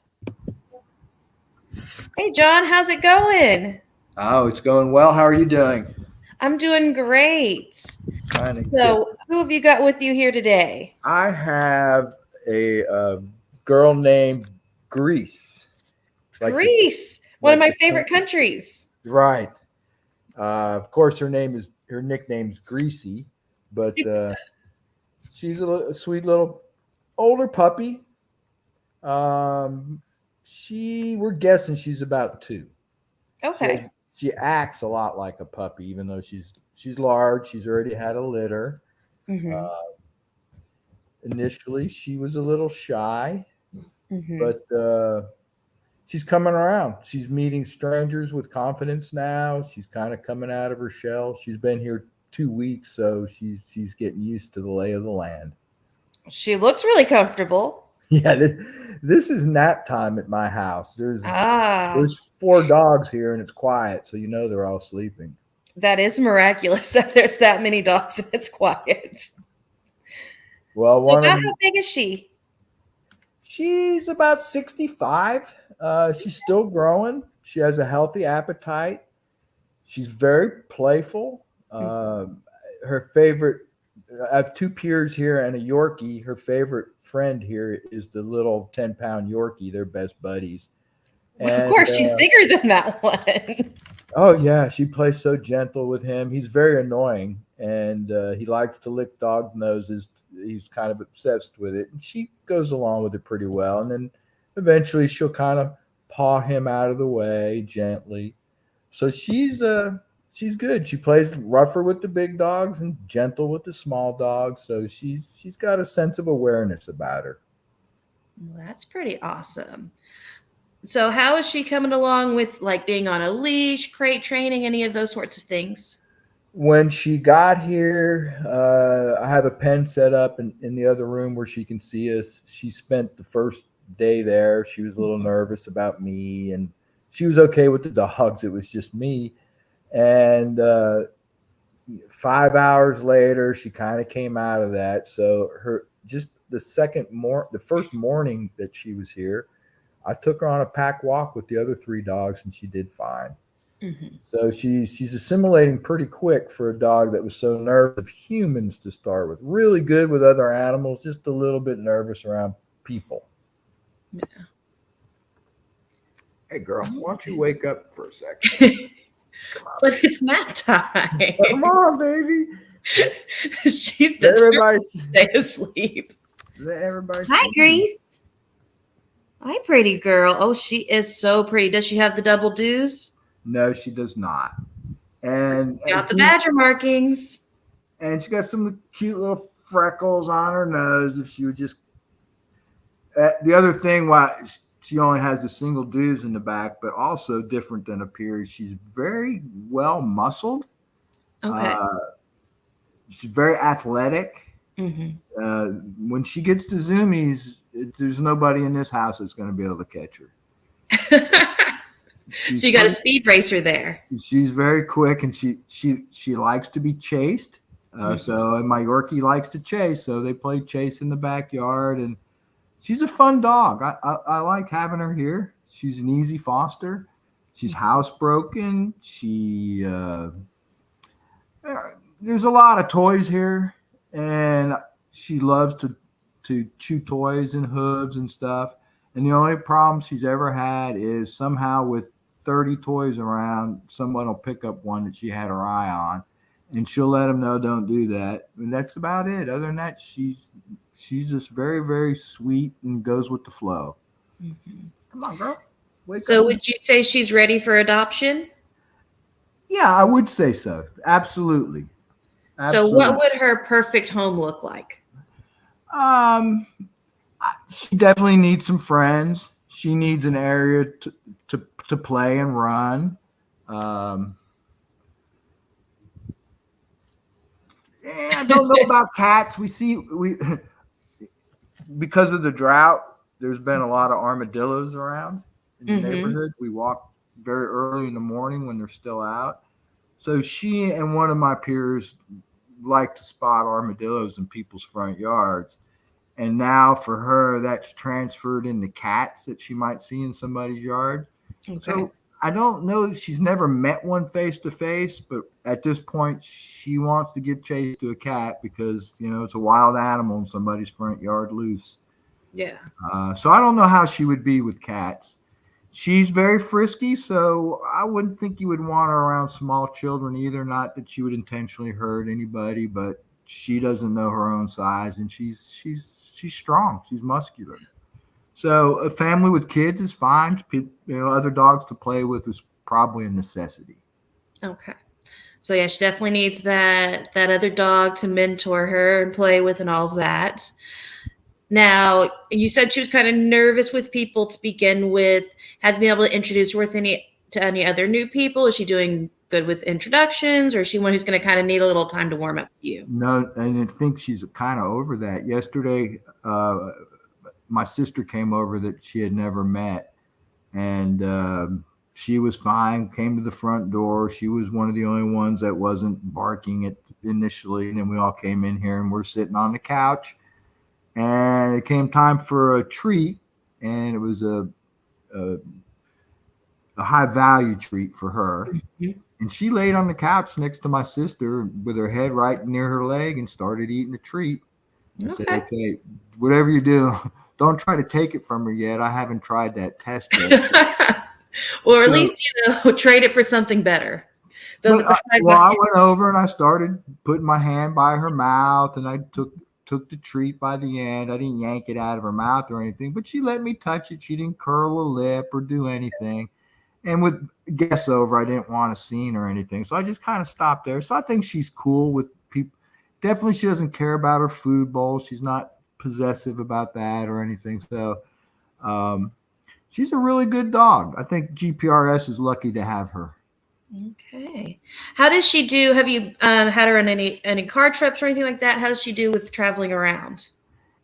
C: Hey, John, how's it going?
G: Oh, it's going well. How are you doing?
C: I'm doing great.
G: Trying to
C: So, who have you got with you here today?
G: I have a girl named Greece.
C: Greece, one of my favorite countries.
G: Right. Of course, her nickname's Greasy, but she's a sweet little older puppy. We're guessing she's about 2.
C: Okay.
G: She acts a lot like a puppy, even though she's large. She's already had a litter.
C: Mm-hmm.
G: Initially, she was a little shy,
C: Mm-hmm.
G: but she's coming around. She's meeting strangers with confidence now. She's kind of coming out of her shell. She's been here 2 weeks, so she's getting used to the lay of the land.
C: She looks really comfortable.
G: Yeah, this is nap time at my house. There's 4 dogs here, and it's quiet, so they're all sleeping.
C: That is miraculous that there's that many dogs and it's quiet.
G: Well,
C: so about how big is she?
G: She's about 65. She's still growing. She has a healthy appetite. She's very playful. Her favorite, I have 2 Pyres here and a Yorkie. Her favorite friend here is the little 10-pound Yorkie. They're best buddies.
C: And, of course, she's bigger than that one.
G: Oh, yeah. She plays so gentle with him. He's very annoying, and he likes to lick dog noses. He's kind of obsessed with it, and she goes along with it pretty well. And then eventually she'll kind of paw him out of the way gently. So she's good. She plays rougher with the big dogs and gentle with the small dogs. So she's got a sense of awareness about her.
C: Well, that's pretty awesome. So how is she coming along with like being on a leash, crate training, any of those sorts of things?
G: When she got here, I have a pen set up in the other room where she can see us. She spent the first day there. She was a little nervous about me, and she was okay with the dogs. It was just me. And 5 hours later, she kind of came out of that. So the first morning that she was here, I took her on a pack walk with the other 3 dogs, and she did fine. Mm-hmm. So she's assimilating pretty quick for a dog that was so nervous of humans to start with. Really good with other animals, just a little bit nervous around people. Yeah. Hey, girl, why don't you wake up for a second? Come on.
C: But it's nap time.
G: Come on, baby.
C: She's determined to stay asleep. Hi, Grease. Hi, pretty girl. Oh, she is so pretty. Does she have the double dews?
G: No, she does not. And
C: got the badger markings.
G: And she got some cute little freckles on her nose. If she would just the other thing why she only has a single dews in the back, but also different than a Pyre, she's very well muscled.
C: Okay.
G: She's very athletic.
C: Mm-hmm.
G: When she gets to zoomies, there's nobody in this house that's going to be able to catch her.
C: So you got a speed racer there.
G: She's very quick, and she likes to be chased. So and my Yorkie likes to chase, so they play chase in the backyard, and she's a fun dog. I like having her here. She's an easy foster. She's housebroken. There's a lot of toys here, and she loves to chew toys and hooves and stuff. And the only problem she's ever had is somehow with 30 toys around, someone will pick up one that she had her eye on, and she'll let them know don't do that. And that's about it. Other than that, she's just very, very sweet and goes with the flow.
C: Mm-hmm.
G: Come on, girl. Wake
C: So
G: up.
C: would you say she's ready for adoption?
G: Yeah, I would say so. Absolutely.
C: So what would her perfect home look like?
G: She definitely needs some friends. She needs an area to play and run. I don't know about cats. We because of the drought, there's been a lot of armadillos around in the neighborhood. We walk very early in the morning when they're still out. So she and one of my peers like to spot armadillos in people's front yards. And now for her, that's transferred into cats that she might see in somebody's yard. Okay. So I don't know. She's never met one face to face, but at this point, she wants to give chase to a cat because, it's a wild animal in somebody's front yard loose.
C: Yeah.
G: So I don't know how she would be with cats. She's very frisky, so I wouldn't think you would want her around small children either. Not that she would intentionally hurt anybody, but she doesn't know her own size, and she's strong. She's muscular. So a family with kids is fine. Other dogs to play with is probably a necessity.
C: Okay. So yeah, she definitely needs that other dog to mentor her and play with and all of that. Now, you said she was kind of nervous with people to begin with. Have you been able to introduce her to any other new people? Is she doing good with introductions, or is she one who's going to kind of need a little time to warm up to you?
G: No, and I think she's kind of over that. Yesterday, my sister came over that she had never met, and she was fine, came to the front door. She was one of the only ones that wasn't barking initially, and then we all came in here, and we're sitting on the couch. And it came time for a treat, and it was a high value treat for her. Mm-hmm. And she laid on the couch next to my sister with her head right near her leg and started eating the treat. I said, okay, whatever you do, don't try to take it from her yet. I haven't tried that test yet.
C: Or at least, trade it for something better.
G: I went over and I started putting my hand by her mouth, and I took the treat by the end. I didn't yank it out of her mouth or anything, but she let me touch it. She didn't curl a lip or do anything. And with guests over, I didn't want a scene or anything. So I just kind of stopped there. So I think she's cool with people. Definitely she doesn't care about her food bowl. She's not possessive about that or anything. So she's a really good dog. I think GPRS is lucky to have her.
C: Okay. How does she do? Have you had her on any car trips or anything like that? How does she do with traveling around?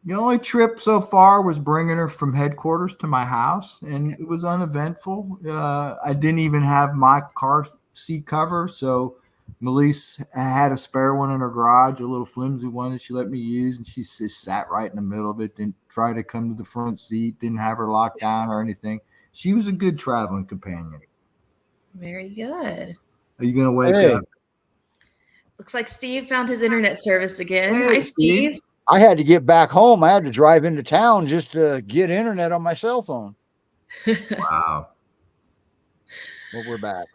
G: The only trip so far was bringing her from headquarters to my house, and it was uneventful. I didn't even have my car seat cover, so Melise had a spare one in her garage, a little flimsy one that she let me use, and she just sat right in the middle of it, didn't try to come to the front seat, didn't have her locked down or anything. She was a good traveling companion.
C: Very good.
G: Are you going to wake up?
C: Looks like Steve found his internet service again.
B: Hey,
C: Hi, Steve.
B: I had to get back home. I had to drive into town just to get internet on my cell phone.
G: Wow.
B: Well, we're back.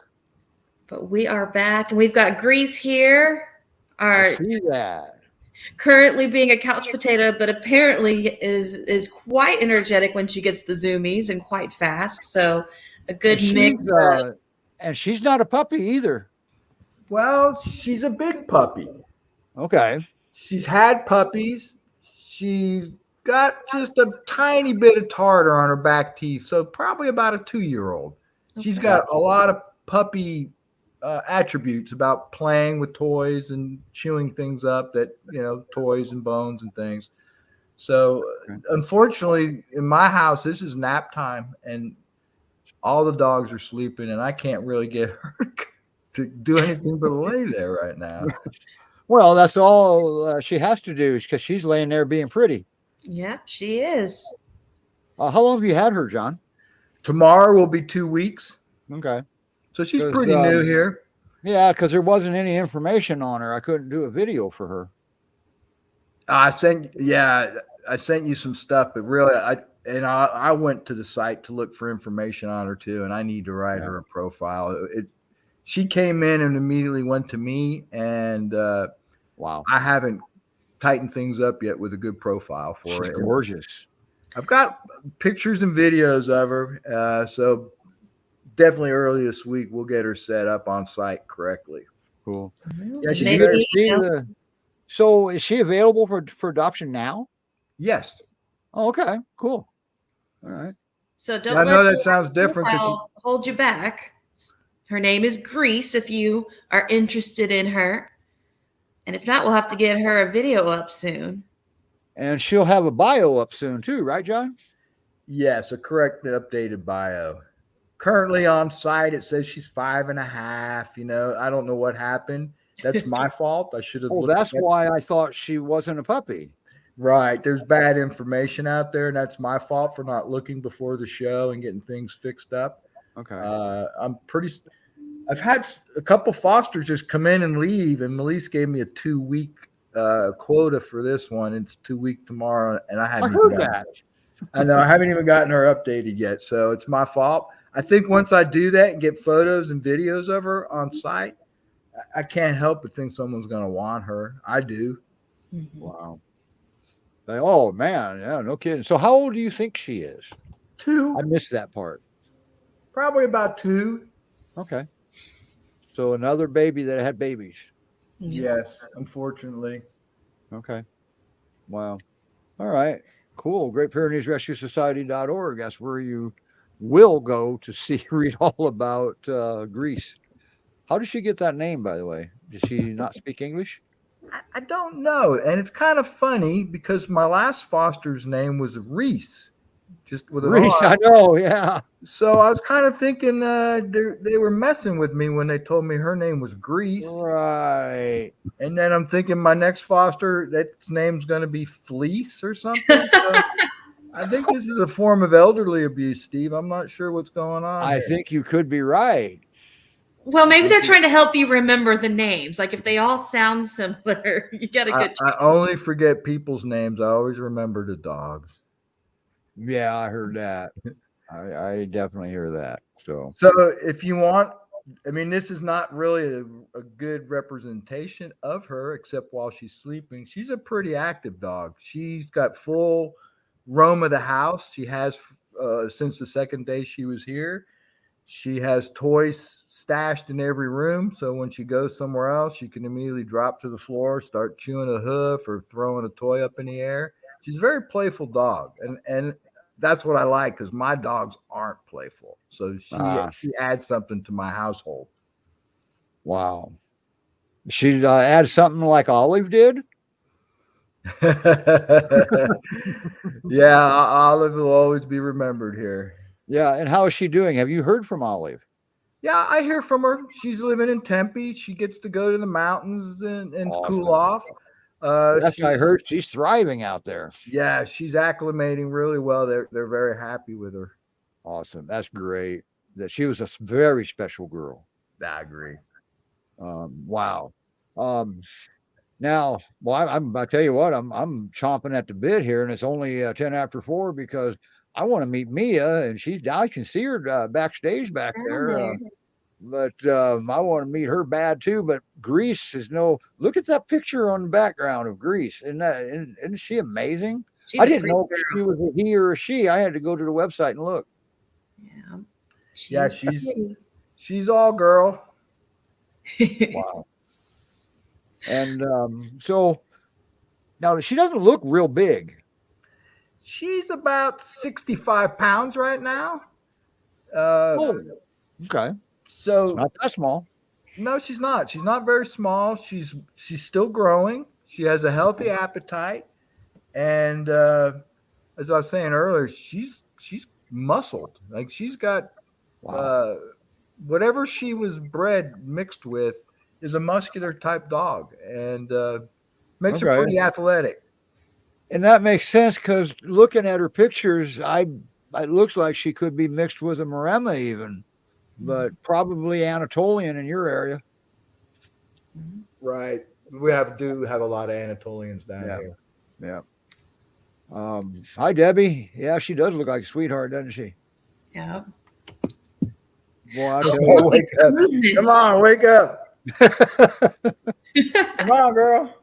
C: But we are back, and we've got Grease here.
B: I see that.
C: Currently being a couch potato, but apparently is quite energetic when she gets the zoomies and quite fast. So a good mix.
B: And she's not a puppy either.
G: Well, she's a big puppy.
B: Okay.
G: She's had puppies. She's got just a tiny bit of tartar on her back teeth, so probably about a 2-year-old. Okay. She's got a lot of puppy attributes about playing with toys and chewing things up that, toys and bones and things. So unfortunately, in my house, this is nap time, and all the dogs are sleeping, and I can't really get her to do anything but lay there right now.
B: Well, that's all she has to do, because she's laying there being pretty.
C: Yeah, she is.
B: How long have you had her, John?
G: Tomorrow will be 2 weeks.
B: Okay.
G: So she's
B: 'Cause,
G: pretty new here.
B: Yeah, because there wasn't any information on her. I couldn't do a video for her.
G: I sent you some stuff, but really, I went to the site to look for information on her too, and I need to write her a profile. She came in and immediately went to me, and
B: Wow.
G: I haven't tightened things up yet with a good profile for
B: She's
G: it.
B: gorgeous.
G: I've got pictures and videos of her, so definitely early this week we'll get her set up on site correctly.
B: Cool.
G: Yeah, she's
C: Maybe,
G: very,
B: So is she available for adoption now?
G: yes.
B: Oh, okay. Cool. All right.
C: So don't
G: Yeah, I
C: let
G: know that
C: the
G: sounds different because
C: profile hold you back. Her name is Grease if you are interested in her. And if not, we'll have to get her a video up soon.
B: And she'll have a bio up soon too, right, John?
G: yes, a correct updated bio. Currently on site, it says she's 5.5. You know, I don't know what happened. That's my fault. I should have.
B: Oh,
G: looked
B: that's
G: at-
B: why I thought she wasn't a puppy.
G: Right. There's bad information out there, and that's my fault for not looking before the show and getting things fixed up.
B: Okay.
G: I've had a couple fosters just come in and leave, and Melise gave me a 2-week quota for this one. It's 2 week tomorrow, and I
B: I
G: haven't
B: heard
G: even
B: that.
G: I know I haven't even gotten her updated yet, so it's my fault. I think once I do that and get photos and videos of her on site, I can't help but think someone's going to want her. I do.
B: Wow. Oh man, yeah, no kidding. So how old do you think she is?
G: 2,
B: I missed that part.
G: probably about 2.
B: Okay. So another baby that had babies.
G: Yes, unfortunately.
B: Okay. Wow. All right. Cool. Great Pyrenees Rescue Society.org. That's where you will go to see, read all about Greece. How did she get that name, by the way? Does she not speak English?
G: I don't know. And it's kind of funny because my last foster's name was Reese, just with an
B: Reese,
G: R.
B: I know. Yeah.
G: So I was kind of thinking they were messing with me when they told me her name was Grease.
B: Right.
G: And then I'm thinking my next foster, its name's going to be Fleece or something. So I think this is a form of elderly abuse, Steve. I'm not sure what's going on.
B: I think you could be right.
C: Well, maybe they're trying to help you remember the names. Like if they all sound similar, you got a good
G: I only forget people's names. I always remember the dogs.
B: Yeah, I heard that. I definitely hear that. So
G: if you want, I mean, this is not really a good representation of her, except while she's sleeping. She's a pretty active dog. She's got full roam of the house. She has since the second day she was here. She has toys stashed in every room, so when she goes somewhere else, she can immediately drop to the floor, start chewing a hoof or throwing a toy up in the air. She's a very playful dog, and that's what I like because my dogs aren't playful. So she adds something to my household.
B: wow. She add something like Olive did?
G: Yeah, Olive will always be remembered here.
B: Yeah, and how is she doing? Have you heard from Olive?
G: Yeah, I hear from her. She's living in Tempe. She gets to go to the mountains and
B: Awesome.
G: cool off.
B: That's what I heard. She's thriving out there.
G: Yeah, she's acclimating really well. They're very happy with her.
B: Awesome. That's great. That she was a very special girl.
G: I agree.
B: Wow. Now, well, I tell you what, I'm chomping at the bit here, and it's only 10 after 4 because I want to meet Mia, and I can see her backstage back there. But I want to meet her bad too. But Greece is look at that picture on the background of Greece. Isn't she amazing? I didn't know if she was a he or a she. I had to go to the website and look.
C: Yeah.
G: She's all girl.
B: Wow. And so now she doesn't look real big.
G: She's about 65 pounds right now.
B: Okay.
G: So
B: It's not that small.
G: No, she's not. She's not very small. She's still growing. She has a healthy appetite, and as I was saying earlier, she's muscled. Like she's got whatever she was bred mixed with is a muscular type dog, and makes her pretty athletic.
B: And that makes sense because looking at her pictures, it looks like she could be mixed with a Maremma even. but probably Anatolian in your area.
G: Right. We do have a lot of Anatolians down
B: Yeah.
G: here.
B: Yeah. Hi, Debbie. Yeah, she does look like a sweetheart, doesn't she?
C: Yeah.
B: Boy, I
C: Oh,
B: tell
G: Oh, wake up.
C: goodness.
G: Come on, wake up.
B: you.
G: Come on, girl.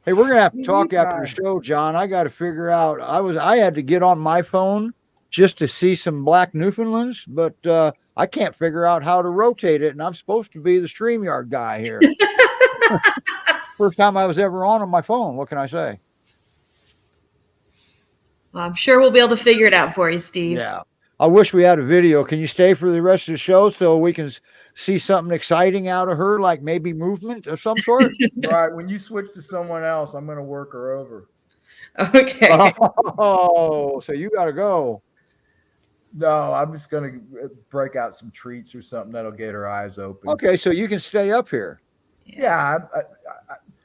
B: Hey, we're gonna have to
G: TV
B: talk after the
G: time.
B: show, John. I got to figure out. I had to get on my phone just to see some black Newfoundlands, but I can't figure out how to rotate it, and I'm supposed to be the StreamYard guy here. First time I was ever on my phone. What can I say?
C: Well, I'm sure we'll be able to figure it out for you, Steve.
B: Yeah. I wish we had a video. Can you stay for the rest of the show so we can see something exciting out of her, like maybe movement of some sort?
G: Right. When you switch to someone else, I'm going to work her over.
C: Okay.
B: Oh, so you got to go.
G: No, I'm just going to break out some treats or something that'll get her eyes open.
B: Okay, so you can stay up here.
G: Yeah.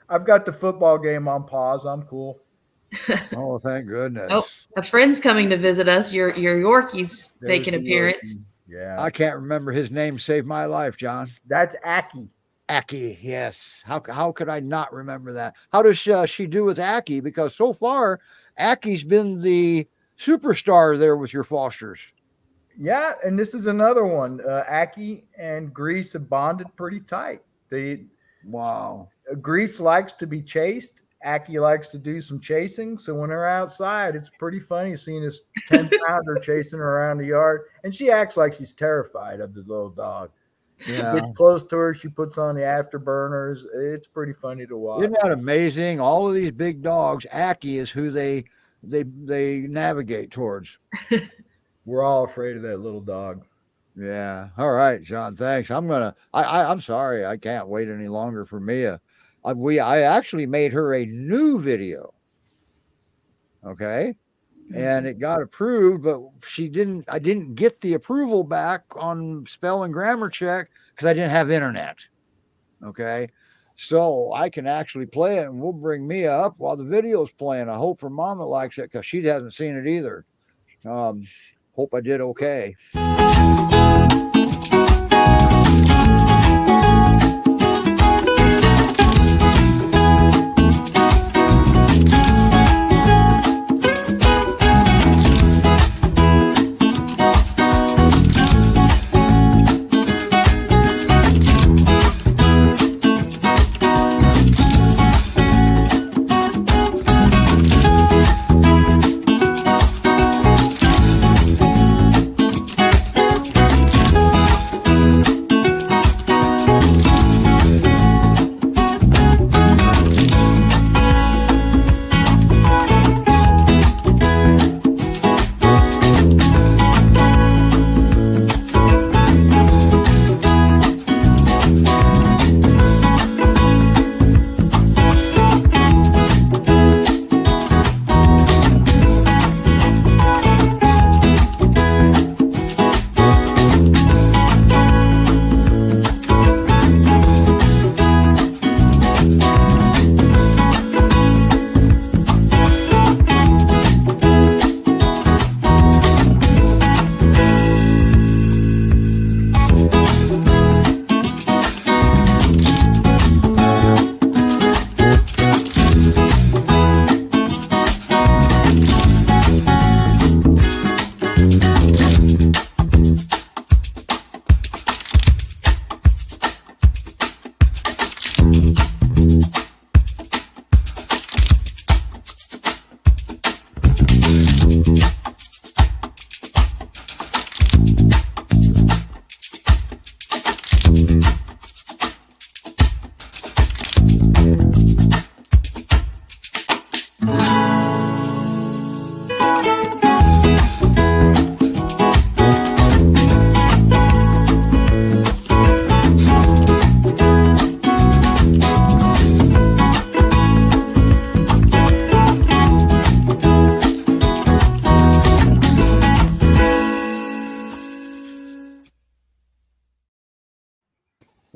G: I've got the football game on pause. I'm cool.
B: Oh, thank goodness.
C: Oh, a friend's coming to visit us. Your Yorkie's making an
G: There's the
C: appearance.
G: Yorkie. Yeah.
B: I can't remember his name. Saved my life, John.
G: That's Aki.
B: Aki, yes. How could I not remember that? How does she do with Aki? Because so far, Aki's been the superstar there with your Fosters.
G: Yeah, and this is another one. Aki and Grease have bonded pretty tight.
B: Wow.
G: Grease likes to be chased. Aki likes to do some chasing. So when they're outside, it's pretty funny seeing this 10-pounder chasing her around the yard. And she acts like she's terrified of the little dog.
B: Yeah.
G: Gets close to her. She puts on the afterburners. It's pretty funny to watch.
B: Isn't that amazing? All of these big dogs, Aki is who they navigate towards.
G: We're all afraid of that little dog.
B: Yeah. All right, John. Thanks. I'm sorry. I can't wait any longer for Mia. I actually made her a new video. Okay. And it got approved, but I didn't get the approval back on spell and grammar check because I didn't have internet. Okay. So I can actually play it and we'll bring Mia up while the video's playing. I hope her mama likes it because she hasn't seen it either. Hope I did okay.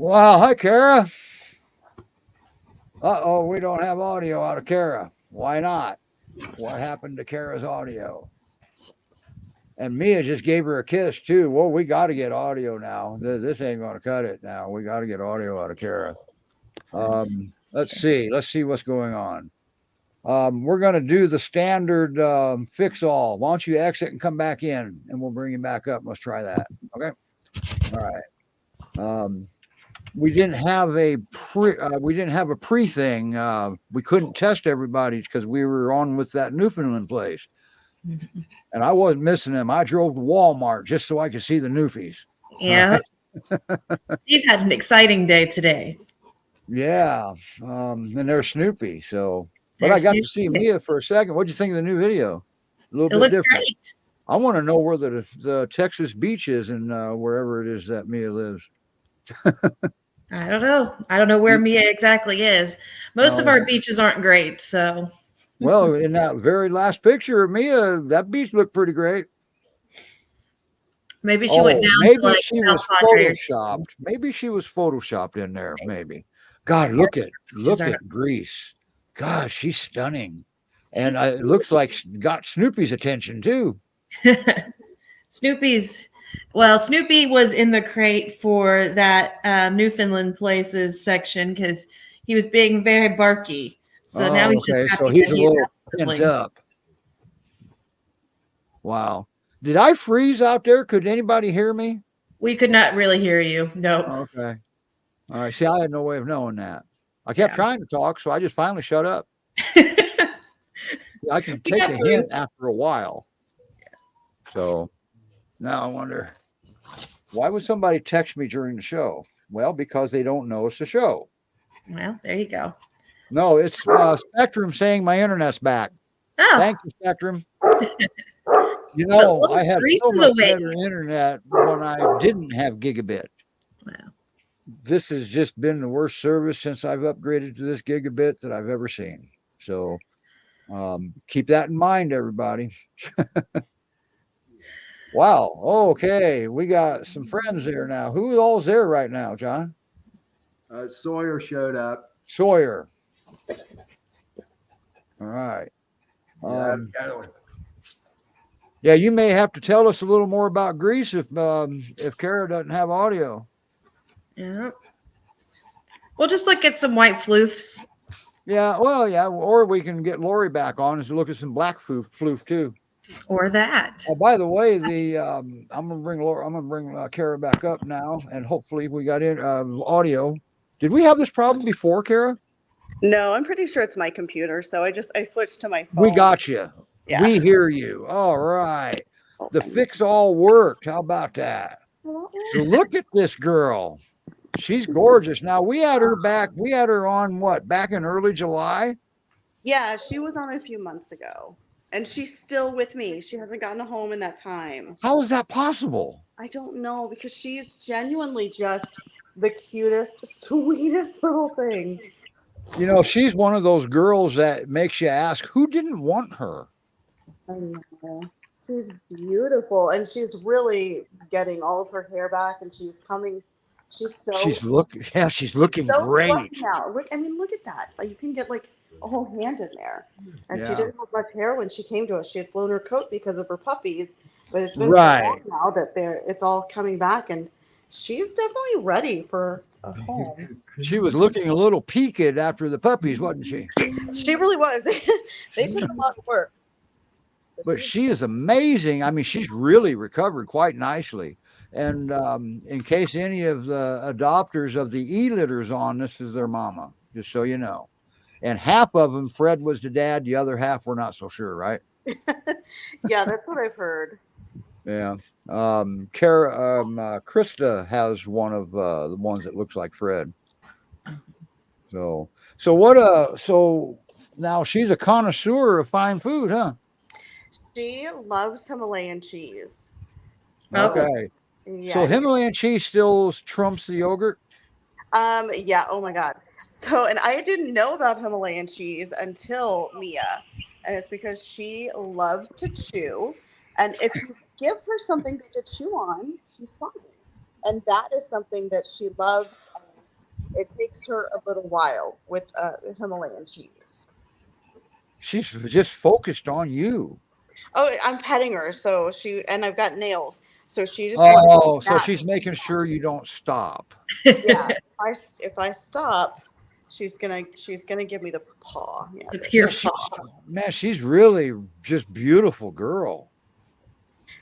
B: Wow. Hi, Kara. Uh-oh, we don't have audio out of Kara. Why not? What happened to Kara's audio? And Mia just gave her a kiss too. Well, we got to get audio now. This ain't gonna cut it now. We got to get audio out of Kara. Let's see. Let's see what's going on. We're gonna do the standard fix all. Why don't you exit and come back in, and we'll bring you back up. Let's try that. Okay. All right. We didn't have a pre thing. We couldn't test everybody because we were on with that Newfoundland place. And I wasn't missing them. I drove to Walmart just so I could see the Newfies.
C: Yeah. Steve had an exciting day today.
B: Yeah. And there's Snoopy. So, but I got to see Mia for a second. What'd you think of the new video? A little bit
C: looks
B: different.
C: great.
B: I want to know where the Texas beach is and wherever it is that Mia lives.
C: I don't know. I don't know where Mia exactly is. Most of our beaches aren't great, so.
B: Well, in that very last picture of Mia, that beach looked pretty great.
C: Maybe she went down
B: maybe
C: to like
B: she was photoshopped. Maybe she was photoshopped in there. Maybe. God, look at Grease. Gosh, she's stunning, and it looks like got Snoopy's attention too.
C: Snoopy was in the crate for that Newfoundland Places section because he was being very barky. So now he's just happy
B: he's a little pent up. Wow. Did I freeze out there? Could anybody hear me?
C: We could not really hear you. No.
B: Okay. All right. See, I had no way of knowing that. I kept trying to talk, so I just finally shut up. I can take a hint after a while. So now I wonder, why would somebody text me during the show? Well, because they don't know it's the show.
C: Well, there you go.
B: No, it's Spectrum saying my internet's back.
C: Oh.
B: Thank you, Spectrum. You know, I had so much better internet when I didn't have gigabit.
C: Wow.
B: This has just been the worst service since I've upgraded to this gigabit that I've ever seen. So keep that in mind, everybody. Wow. Okay. We got some friends there now. Who all's there right now, John?
H: Sawyer showed up.
B: Sawyer. All right. Yeah, you may have to tell us a little more about Grease if Kara doesn't have audio.
C: Yeah. We'll just look at some white floofs.
B: Yeah, well, yeah, or we can get Lori back on and look at some black floof too.
C: Or that.
B: Oh, by the way, I'm gonna bring Kara back up now, and hopefully we got in audio. Did we have this problem before, Kara?
I: No, I'm pretty sure it's my computer. So I switched to my phone.
B: We got you.
I: Yeah.
B: We hear you. All right. The fix all worked. How about that? So look at this girl. She's gorgeous. Now we had her back. We had her on back in early July?
I: Yeah, she was on a few months ago. And she's still with me. She hasn't gotten home in that time.
B: How is that possible?
I: I don't know, because she's genuinely just the cutest, sweetest little thing.
B: You know, she's one of those girls that makes you ask, who didn't want her?
I: I know. She's beautiful, and she's really getting all of her hair back, and she's coming. She's looking
B: so great
I: now. I mean, look at that. Like, you can get like a whole hand in there. And she didn't have much hair when she came to us. She had flown her coat because of her puppies, but it's been so long now that it's all coming back, and she's definitely ready for a home.
B: She was looking a little peaked after the puppies, wasn't she?
I: She really was. They took a lot of work.
B: But she is amazing. I mean, she's really recovered quite nicely. And in case any of the adopters of the e-litters on, this is their mama, just so you know. And half of them, Fred was the dad. The other half, we're not so sure, right?
I: Yeah, that's what I've heard.
B: Yeah. Krista has one of the ones that looks like Fred. So now she's a connoisseur of fine food, huh?
I: She loves Himalayan cheese.
B: Okay.
I: Yeah.
B: So Himalayan cheese still trumps the yogurt?
I: Yeah, oh my God. So, and I didn't know about Himalayan cheese until Mia. And it's because she loves to chew. And if you give her something good to chew on, she's fine. And that is something that she loves. It takes her a little while with Himalayan cheese.
B: She's just focused on you.
I: Oh, I'm petting her, so and I've got nails, so she just wants
B: Oh, so
I: that.
B: she's making sure you don't stop.
I: Yeah, if I stop, she's gonna give me the paw. Yeah,
C: The
I: there
C: pure
B: She's,
C: paw.
B: man, she's really just beautiful girl.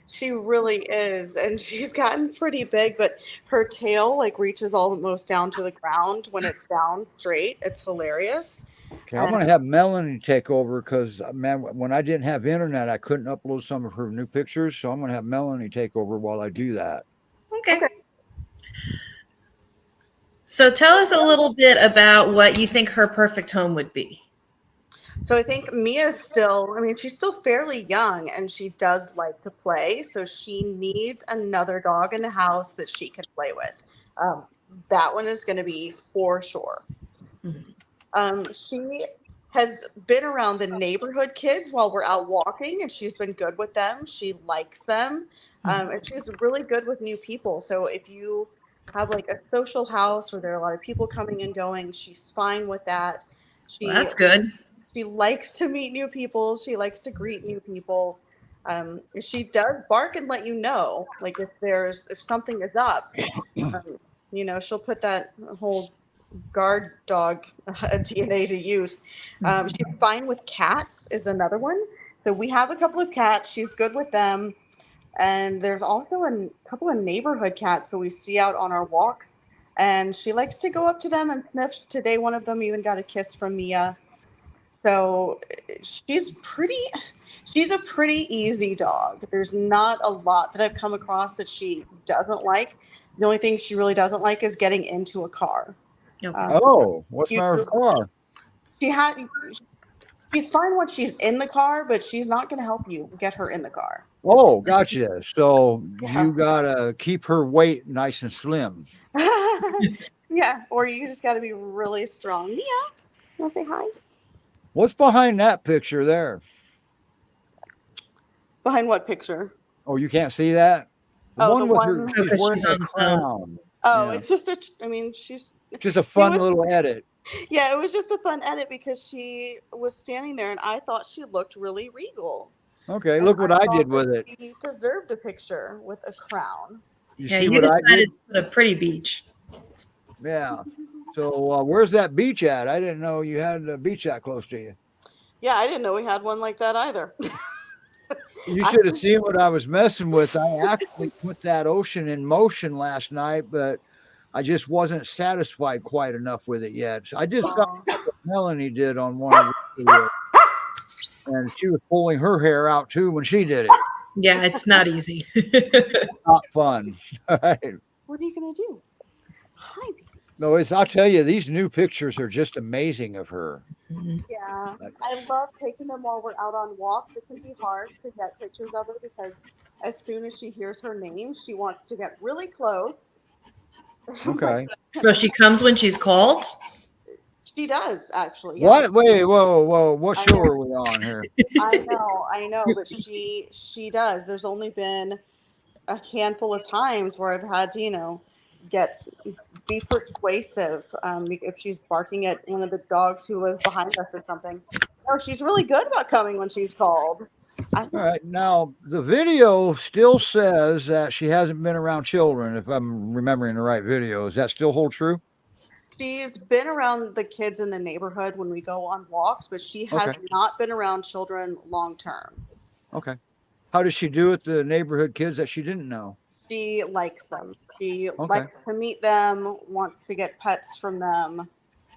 I: she really is, and she's gotten pretty big, but her tail like reaches almost down to the ground when it's down straight. It's hilarious.
B: Okay, I'm gonna have Melanie take over because man, when I didn't have internet, I couldn't upload some of her new pictures. So I'm gonna have Melanie take over while I do that.
C: Okay. So tell us a little bit about what you think her perfect home would be.
I: So I think Mia's still, I mean, she's still fairly young and she does like to play. So she needs another dog in the house that she can play with. That one is going to be for sure. She has been around the neighborhood kids while we're out walking and she's been good with them. She likes them. And she's really good with new people. So if you have like a social house where there are a lot of people coming and going, she's fine with that.
C: Well, that's good.
I: She likes to meet new people. She likes to greet new people. She does bark and let you know, like if something is up. She'll put that whole guard dog DNA to use. She's fine with cats is another one. So we have a couple of cats. She's good with them. And there's also a couple of neighborhood cats. So we see out on our walks. And she likes to go up to them and sniff. Today, one of them even got a kiss from Mia. So she's a pretty easy dog. There's not a lot that I've come across that she doesn't like. The only thing she really doesn't like is getting into a car.
B: Oh, what's the matter with the car?
I: She's fine when she's in the car, but she's not going to help you get her in the car.
B: Oh, gotcha. So you gotta keep her weight nice and slim.
I: Yeah, or you just got to be really strong. Yeah, you want to say hi?
B: What's behind that picture there?
I: Behind what picture?
B: Oh, you can't see that? The one with her, she's wearing a crown.
I: Oh,
B: Yeah.
I: it's just she's
B: Just a fun little edit.
I: Yeah, it was just a fun edit because she was standing there and I thought she looked really regal.
B: Okay, look what I did with it.
I: She deserved a picture with a crown.
B: You see what I did?
C: A pretty beach.
B: Yeah. So where's that beach at? I didn't know you had a beach that close to you.
I: Yeah, I didn't know we had one like that either.
B: You should have seen what I was messing with. I actually put that ocean in motion last night, but I just wasn't satisfied quite enough with it yet. So I just found out what Melanie did on one of the videos. And she was pulling her hair out too when she did it.
C: Yeah, it's not easy.
B: Not fun. All right.
I: What are you going to do? Hi.
B: No, I'll tell you, these new pictures are just amazing of her.
I: Yeah, I love taking them while we're out on walks. It can be hard to get pictures of her because as soon as she hears her name, she wants to get really close.
B: Okay.
C: So she comes when she's called?
I: She does, actually. Yeah.
B: What? Wait, whoa. What show are we on here?
I: I know, but she does. There's only been a handful of times where I've had to, be persuasive if she's barking at one of the dogs who lives behind us or something. No, she's really good about coming when she's called.
B: All right. Now, the video still says that she hasn't been around children, if I'm remembering the right video. Does that still hold true?
I: She's been around the kids in the neighborhood when we go on walks, but she has not been around children long term.
B: Okay. How does she do with the neighborhood kids that she didn't know?
I: She likes them. She likes to meet them, wants to get pets from them.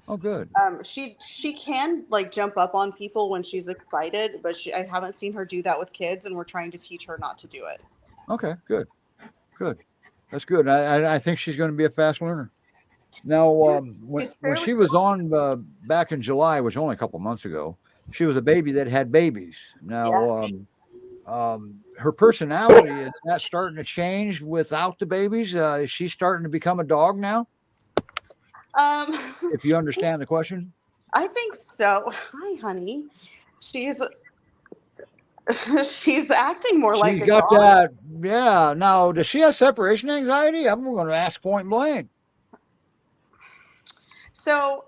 B: Oh, good.
I: She can jump up on people when she's excited, but I haven't seen her do that with kids, and we're trying to teach her not to do it.
B: Okay, good. That's good. I think she's going to be a fast learner. Now, when she was on back in July, which was only a couple months ago, she was a baby that had babies. Now, her personality, is that starting to change without the babies? Is she starting to become a dog now? If you understand the question.
I: I think so. Hi, honey. She's acting more like a dog.
B: She's got that. Yeah. Now, does she have separation anxiety? I'm going to ask point blank.
I: So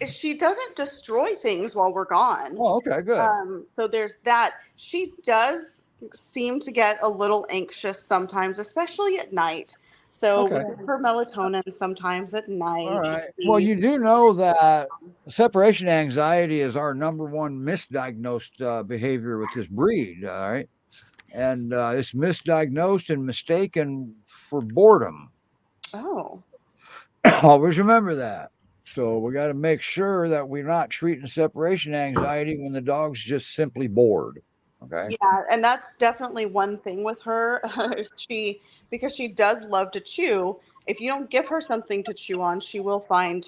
I: she doesn't destroy things while we're gone.
B: Oh, okay, good.
I: So there's that. She does seem to get a little anxious sometimes, especially at night. So we
B: Okay.
I: give her melatonin sometimes at night.
B: All right. Well, you do know that separation anxiety is our number one misdiagnosed behavior with this breed. All right. And it's misdiagnosed and mistaken for boredom.
I: Oh,
B: Always remember that. So we got to make sure that we're not treating separation anxiety when the dog's just simply bored. Okay.
I: yeah, and that's definitely one thing with her. Because she does love to chew. If you don't give her something to chew on, she will find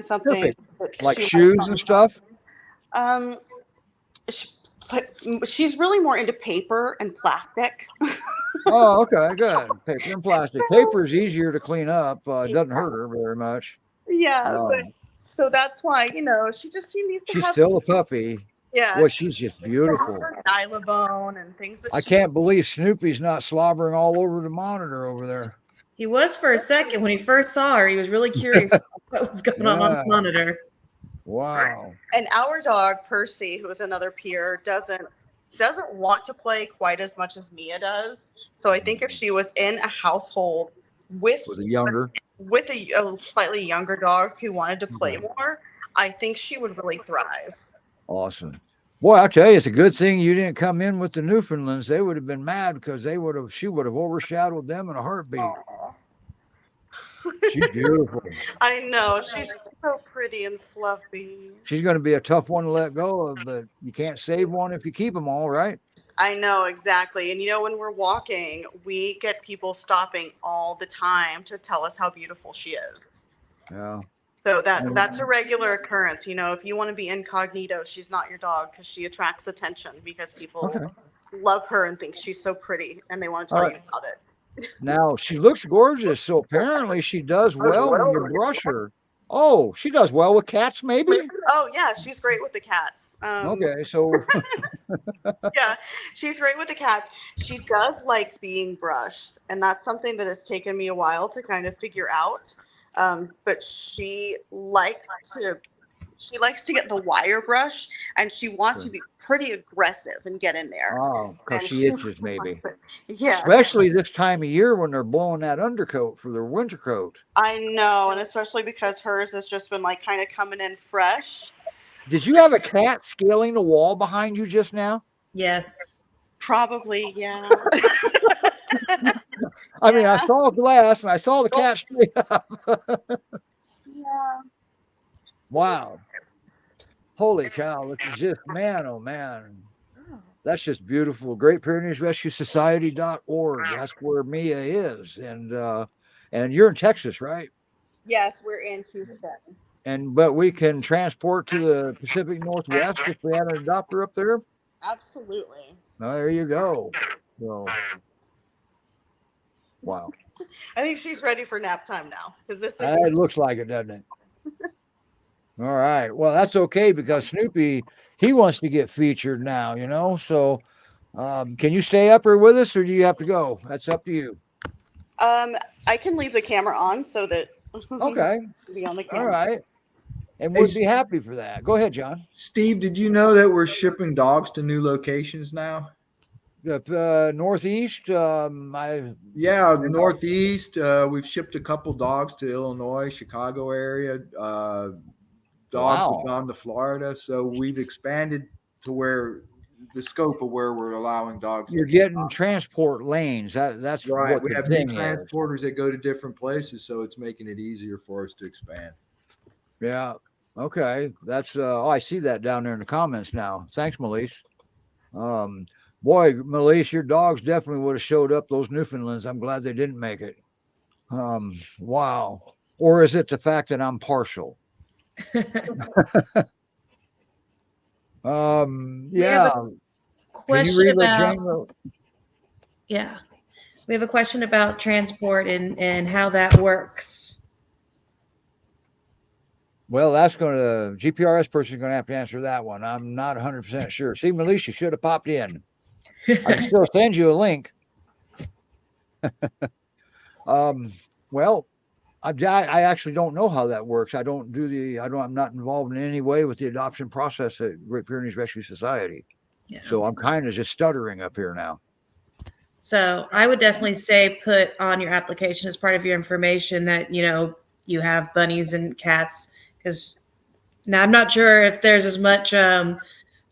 I: something
B: Perfect.
I: that
B: Like
I: she
B: shoes and stuff.
I: um sh- she's really more into paper and plastic.
B: Oh, okay, good. Paper and plastic. Paper is easier to clean up. It doesn't hurt her very much.
I: Yeah, but
B: Um,
I: so that's why, she needs to
B: she's
I: have,
B: still a puppy.
I: yeah,
B: Boy,
I: she
B: she's just
I: needs to have
B: beautiful.
I: her Nylabone and things that
B: I
I: she
B: can't believe Snoopy's not slobbering all over the monitor over there.
C: He was for a second when he first saw her. He was really curious what was going on
B: Yeah.
C: the monitor.
B: Wow.
I: and our dog Percy, who is another peer, doesn't want to play quite as much as Mia does. So I think if she was in a household with
B: With a younger.
I: with a slightly younger dog who wanted to play
B: Mhm.
I: more, I think she would really thrive.
B: Awesome. Boy, I tell you, it's a good thing you didn't come in with the Newfoundlands. They would have been mad because she would have overshadowed them in a heartbeat. She's beautiful.
I: I know, she's so pretty and fluffy.
B: She's going to be a tough one to let go of, but you can't save one if you keep them all, right?
I: I know, exactly. And when we're walking, we get people stopping all the time to tell us how beautiful she is.
B: Yeah.
I: So that's a regular occurrence. If you want to be incognito, she's not your dog because she attracts attention because people
B: Okay.
I: love her and think she's so pretty and they want to
B: All
I: tell
B: right.
I: you about it.
B: Now, she looks gorgeous, so apparently she does well when you brush her. Oh, she does well with cats, maybe?
I: Oh yeah, she's great with the cats.
B: Okay, so
I: Yeah, she's great with the cats. She does like being brushed, and that's something that has taken me a while to kind of figure out. But she likes to get the wire brush, and she wants to be pretty aggressive and get in there.
B: because
I: And
B: she itches maybe.
I: Yeah,
B: Especially this time of year when they're blowing that undercoat for their winter coat.
I: I know, and especially because hers has just been like kind of coming in fresh.
B: Did you have a cat scaling the wall behind you just now?
C: Yes.
I: Probably, yeah.
B: I mean, I saw glass and I saw the cat straight up.
I: Yeah.
B: Wow. Holy cow. This is just, man, oh man. That's just beautiful. Great Pyrenees Rescue Society.org. That's where Mia is. And you're in Texas, right?
I: Yes, we're in Houston.
B: But we can transport to the Pacific Northwest if we had an adopter up there.
I: Absolutely.
B: Oh, there you go. So, wow.
I: I think she's ready for nap time now because this is.
B: It looks like it, doesn't it? All right. Well, that's okay because Snoopy, he wants to get featured now, So can you stay up here with us or do you have to go? That's up to you.
I: I can leave the camera on so that.
B: Okay.
I: Be on the camera.
B: All right. And we'd be happy for that. Go ahead, John.
G: Steve, did you know that we're shipping dogs to new locations now?
B: Northeast.
G: Northeast. We've shipped a couple dogs to Illinois, Chicago area. Dogs have gone to Florida, so we've expanded to where the scope of where we're allowing dogs.
B: You're getting transport lanes. That's
G: right.
B: What
G: we
B: the
G: have new
B: thing is.
G: transporters that go to different places, so it's making it easier for us to expand.
B: Yeah. Okay. That's I see that down there in the comments now. Thanks, Melise. Boy, Melise, your dogs definitely would have showed up, those Newfoundlands. I'm glad they didn't make it. Wow. Or is it the fact that I'm partial? Yeah. Can you read what Jane wrote?
C: Yeah. We have a question about transport and how that works.
B: Well, GPRS person is going to have to answer that one. I'm not 100% sure. See, Melissa should have popped in. I can still send you a link. Well, I actually don't know how that works. I'm not involved in any way with the adoption process at Great Pyrenees Rescue Society.
C: Yeah.
B: So I'm kind of just stuttering up here now.
C: So I would definitely say put on your application as part of your information that, you have bunnies and cats. Because now I'm not sure if there's as much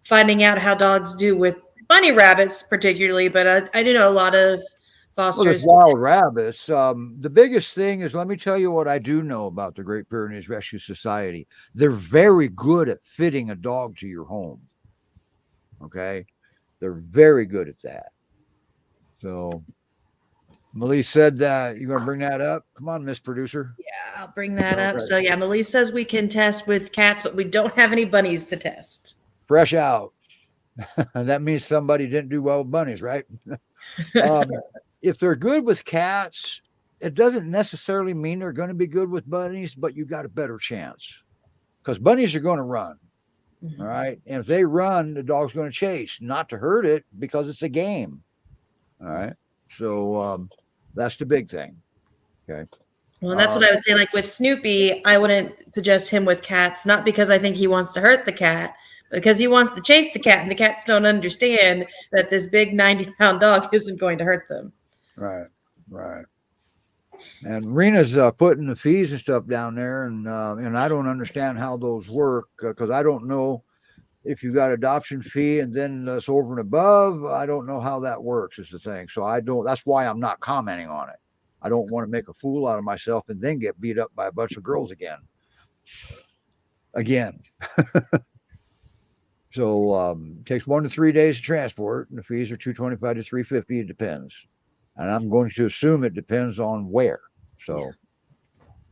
C: finding out how dogs do with bunny rabbits, particularly, but I do know a lot of
B: Well, there's
C: fosters.
B: wild rabbits. The biggest thing is, let me tell you what I do know about the Great Pyrenees Rescue Society. They're very good at fitting a dog to your home. Okay. They're very good at that. So Melise said that you're going to bring that up. Come on, Miss Producer.
C: Yeah, I'll bring that up.
B: Okay.
C: So yeah, Melise says we can test with cats, but we don't have any bunnies to test.
B: Fresh out. That means somebody didn't do well with bunnies, right? If they're good with cats, it doesn't necessarily mean they're going to be good with bunnies, but you got a better chance because bunnies are going to run.
C: Mhm.
B: All right. And if they run, the dog's going to chase, not to hurt it because it's a game. All right. So that's the big thing. Okay.
C: Well, and that's what I would say. Like with Snoopy, I wouldn't suggest him with cats, not because I think he wants to hurt the cat, but because he wants to chase the cat, and the cats don't understand that this big 90-pound dog isn't going to hurt them.
B: Right. Right. And Rena's putting the fees and stuff down there, and I don't understand how those work because I don't know if you got adoption fee and then it's over and above. I don't know how that works is the thing. So I don't. That's why I'm not commenting on it. I don't want to make a fool out of myself and then get beat up by a bunch of girls again. So it takes 1 to 3 days to transport, and the fees are $225 to $350. It depends, and I'm going to assume it depends on where. So,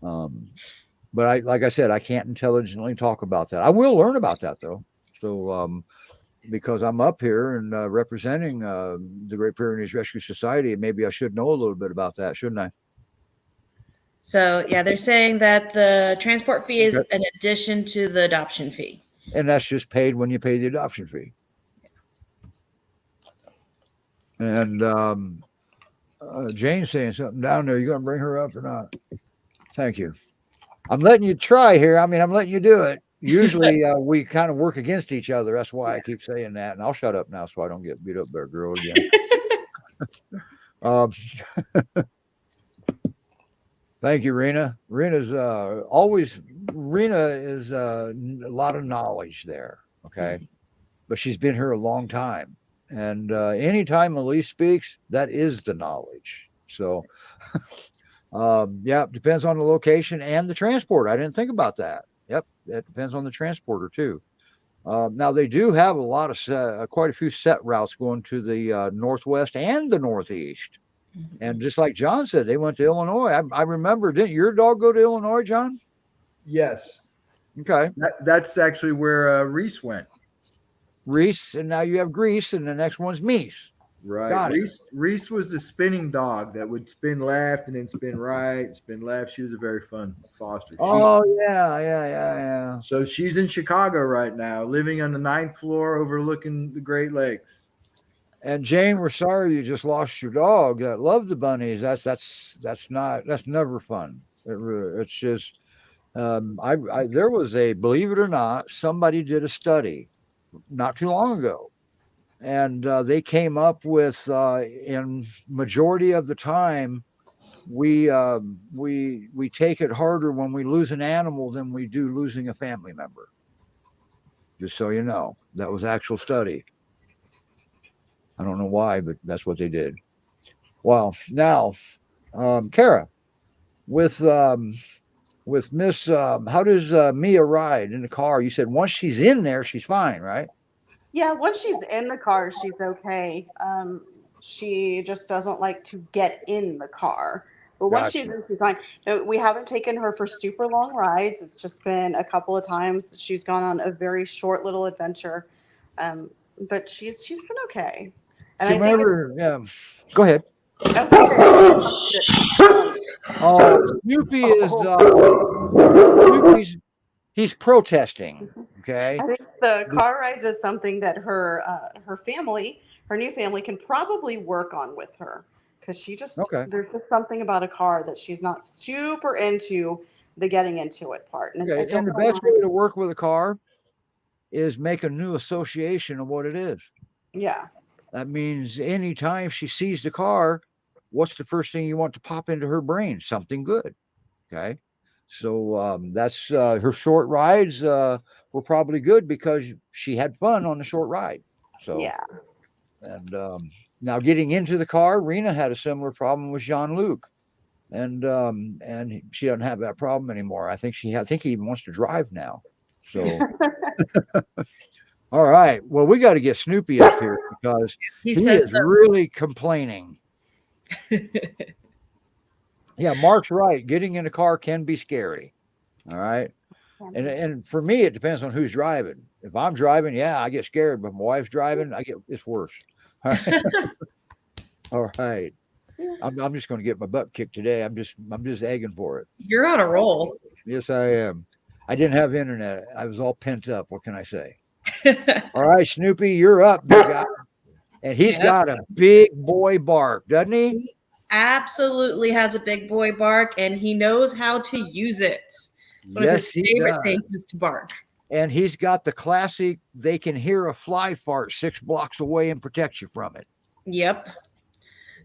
B: but like I said, I can't intelligently talk about that. I will learn about that though. So, because I'm up here and representing the Great Pyrenees Rescue Society, maybe I should know a little bit about that, shouldn't I?
C: So yeah, they're saying that the transport fee is an addition to the adoption fee.
B: And that's just paid when you pay the adoption fee. And Jane's saying something down there. You going to bring her up or not? Thank you. I'm letting you try here. I mean, I'm letting you do it. Usually we kind of work against each other. That's why I keep saying that. And I'll shut up now so I don't get beat up by a girl again. Thank you, Rena. Rena is a lot of knowledge there. Okay. But she's been here a long time. And anytime Elise speaks, that is the knowledge. So, yeah, it depends on the location and the transport. I didn't think about that. Yep, it depends on the transporter too. Now they do have a lot of quite a few set routes going to the northwest and the northeast. And just like John said, they went to Illinois. I remember, didn't your dog go to Illinois, John?
G: Yes.
B: Okay.
G: That's actually where Reese went.
B: Reese, and now you have Grease, and the next one's Meese.
G: Right. Reese was the spinning dog that would spin left and then spin right, spin left. She was a very fun foster.
B: Yeah.
G: So she's in Chicago right now, living on the 9th floor overlooking the Great Lakes.
B: And Jane, we're sorry you just lost your dog that loved the bunnies. That's never fun. It's just there was believe it or not, somebody did a study not too long ago, and they came up with in majority of the time we take it harder when we lose an animal than we do losing a family member. Just so you know, that was actual study. I don't know why, but that's what they did. Well, now, Kara, with Miss, how does Mia ride in the car? You said once she's in there, she's fine, right?
I: Yeah, once she's in the car, she's okay. She just doesn't like to get in the car. But once she's in, she's fine. No, we haven't taken her for super long rides. It's just been a couple of times that she's gone on a very short little adventure. But she's been okay. And
B: See, go ahead. Snoopy he's protesting. Okay.
I: I think the car rides is something that her new family can probably work on with her, because there's just something about a car that she's not super into the getting into it part.
B: And the best way to work with a car is make a new association of what it is.
I: Yeah.
B: That means anytime she sees the car, what's the first thing you want to pop into her brain? Something good. Okay. So that's her short rides were probably good because she had fun on the short ride. So,
I: Yeah.
B: and now getting into the car, Rena had a similar problem with Jean-Luc. And she doesn't have that problem anymore. I think he even wants to drive now. So all right. Well, we got to get Snoopy up here because
C: He
B: he
C: says
B: is
C: so.
B: really complaining. Yeah, Mark's right. Getting in a car can be scary. All right. And for me, it depends on who's driving. If I'm driving, yeah, I get scared. But my wife's driving, it's worse. All right. All right. I'm just going to get my butt kicked today. I'm just egging for it.
C: You're on a roll.
B: Yes, I am. I didn't have internet. I was all pent up. What can I say? All right, Snoopy, you're up, big guy. And he's got a big boy bark, doesn't he?
C: He absolutely has a big boy bark, and he knows how to use it. One of his favorite things is to bark.
B: And he's got the classic, they can hear a fly fart 6 blocks away and protect you from it.
C: Yep.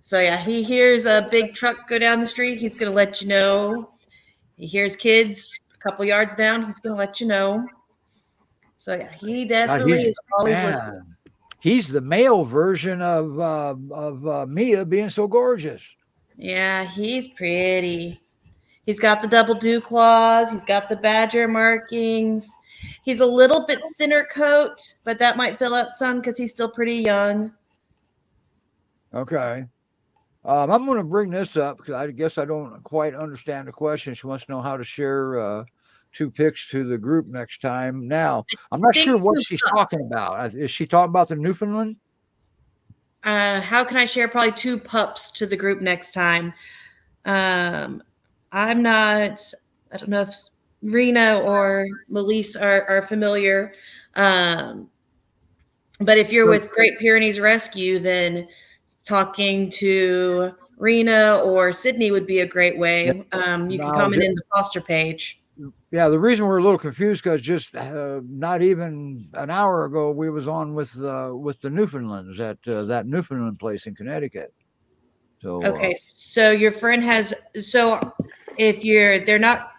C: So yeah, he hears a big truck go down the street, he's going to let you know. He hears kids a couple yards down, he's going to let you know. So yeah, he definitely is always listening.
B: He's the male version of Mia being so gorgeous.
C: Yeah, he's pretty. He's got the double dew claws. He's got the badger markings. He's a little bit thinner coat, but that might fill up some because he's still pretty young.
B: Okay. I'm going to bring this up because I guess I don't quite understand the question. She wants to know how to share 2 pics to the group next time. Now, I'm not sure what she's talking about. Is she talking about the Newfoundland?
C: How can I share probably 2 pups to the group next time? I don't know if Rena or Melise are familiar. But if you're with Great Pyrenees Rescue, then talking to Rena or Sydney would be a great way. You can comment in the foster page.
B: Yeah, the reason we're a little confused because just not even an hour ago we was on with the Newfoundlands at That Newfoundland Place in Connecticut. So
C: okay, so your friend has if they're not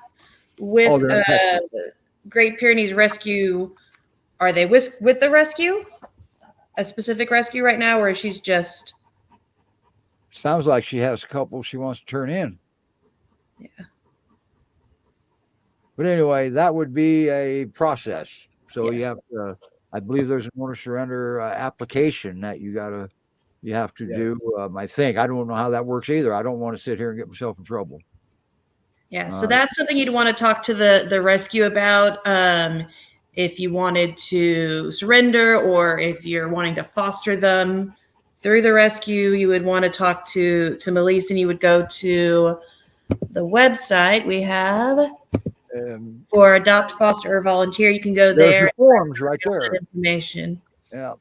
C: with Great Pyrenees Rescue, are they with the rescue? A specific rescue right now, or she's just?
B: Sounds like she has a couple she wants to turn in.
C: Yeah.
B: But anyway, that would be a process. So
C: Yes.
B: you have to, I believe there's an order surrender application that you have to do. I think, I don't know how that works either. I don't want to sit here and get myself in trouble.
C: Yeah. So that's something you'd want to talk to the rescue about. If you wanted to surrender or if you're wanting to foster them through the rescue, you would want to talk to Melise, and you would go to the website we have. For adopt, foster, or volunteer, you can go there.
B: There's forms right there.
C: Information.
B: Yeah.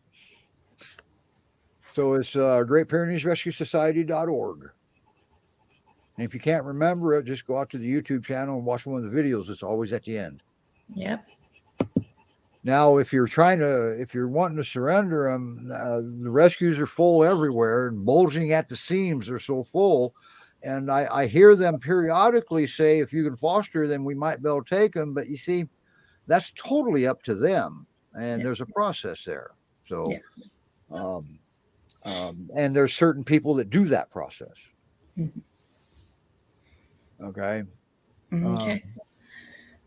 B: So it's GreatPyreneesRescueSociety.org. And if you can't remember it, just go out to the YouTube channel and watch one of the videos. It's always at the end.
C: Yep.
B: Now, if you're wanting to surrender them, the rescues are full everywhere and bulging at the seams. They're so full. And I hear them periodically say, if you can foster them, we might be able to take them. But you see, that's totally up to them. And there's a process there. So,
C: yes.
B: And there's certain people that do that process.
C: Mm-hmm.
B: Okay.
C: Okay.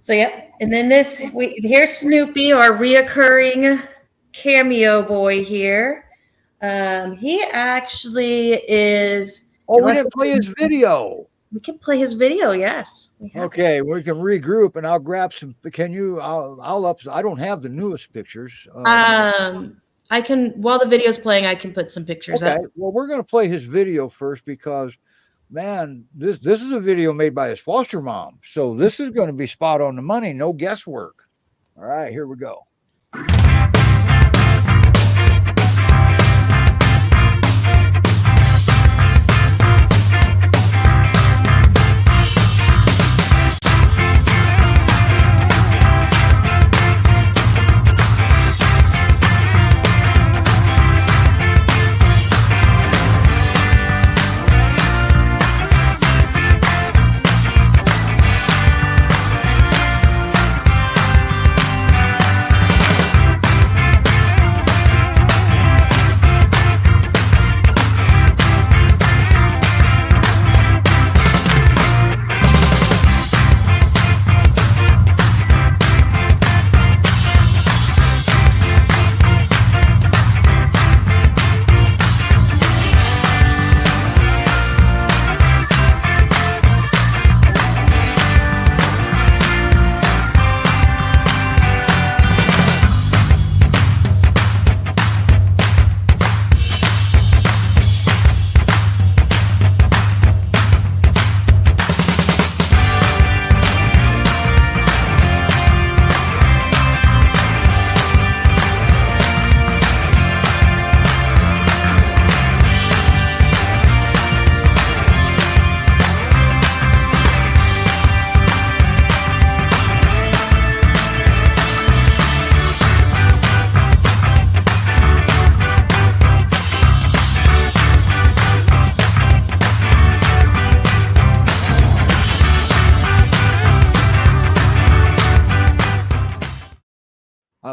C: So, yeah. And then here's Snoopy, our reoccurring cameo boy here. He actually is.
B: Oh, we didn't play his video.
C: We can play his video, yes.
B: Okay, we can regroup, and I'll grab some. Can you? I'll up. I don't have the newest pictures.
C: I can, while the video's playing, I can put some pictures up.
B: Well, we're going to play his video first because, man, this is a video made by his foster mom, so this is going to be spot on the money, no guesswork. All right, here we go.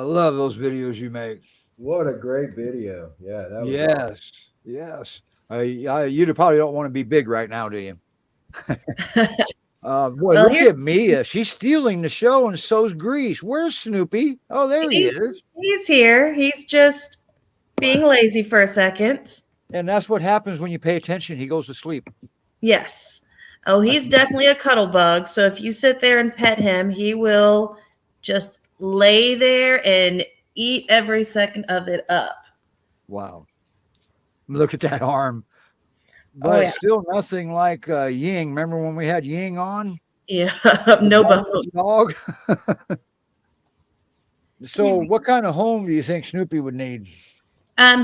B: love those videos you make.
G: What a great video. Yeah, that was awesome.
B: Yes, yes. You probably don't want to be big right now, do you? Boy,
C: Well,
B: look
C: here's
B: at Mia. She's stealing the show, and so's Grease. Where's Snoopy? Oh, there he is.
C: he's here. He's just being lazy for a second.
B: And that's what happens when you pay attention. He goes to sleep.
C: Yes. Oh, he's definitely a cuddle bug. So if you sit there and pet him, he will just lay there and eat every second of it up.
B: Wow. Look at that arm. But
C: yeah.
B: still nothing like Ying. Remember when we had Ying on?
C: Yeah. No buffalo.
B: Dog. So what kind of home do you think Snoopy would need?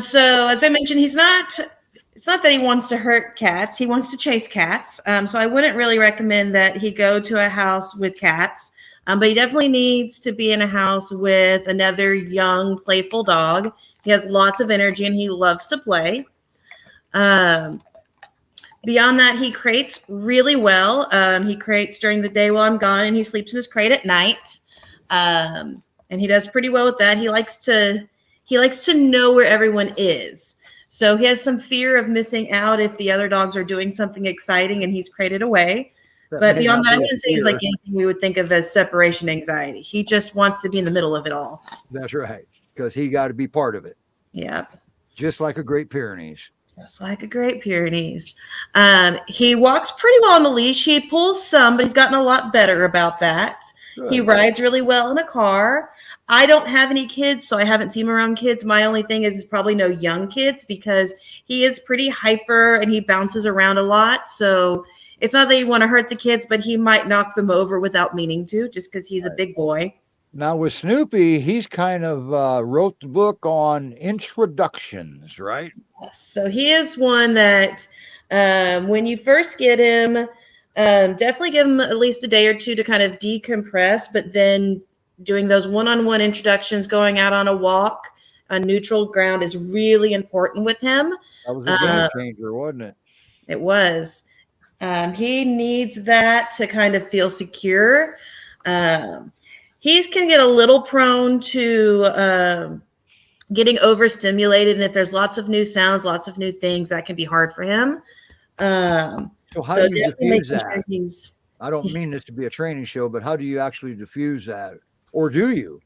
C: So as I mentioned, it's not that he wants to hurt cats. He wants to chase cats. So I wouldn't really recommend that he go to a house with cats. But he definitely needs to be in a house with another young, playful dog. He has lots of energy and he loves to play. Beyond that, he crates really well. He crates during the day while I'm gone, and he sleeps in his crate at night. And he does pretty well with that. He likes to know where everyone is. So he has some fear of missing out if the other dogs are doing something exciting and he's crated away. But beyond that, I wouldn't say he's like anything we would think of as separation anxiety. He just wants to be in the middle of it all.
B: That's right, because he got to be part of it.
C: Yeah.
B: Just like a Great Pyrenees.
C: Just like a Great Pyrenees. He walks pretty well on the leash. He pulls some, but he's gotten a lot better about that.
B: Good.
C: He rides really well in a car. I don't have any kids, so I haven't seen him around kids. My only thing is probably no young kids because he is pretty hyper and he bounces around a lot. So it's not that you want to hurt the kids, but he might knock them over without meaning to just because he's a big boy.
B: Now with Snoopy, he's kind of wrote the book on introductions, right?
C: Yes. So he is one that when you first get him, definitely give him at least a day or two to kind of decompress, but then doing those one-on-one introductions, going out on a walk on neutral ground is really important with him.
B: That was a game changer, wasn't it?
C: It was. He needs that to kind of feel secure. He can get a little prone to getting overstimulated, and if there's lots of new sounds, lots of new things, that can be hard for him.
B: So how do you diffuse that?
C: Sure
B: I don't mean this to be a training show, but how do you actually diffuse that? Or do you?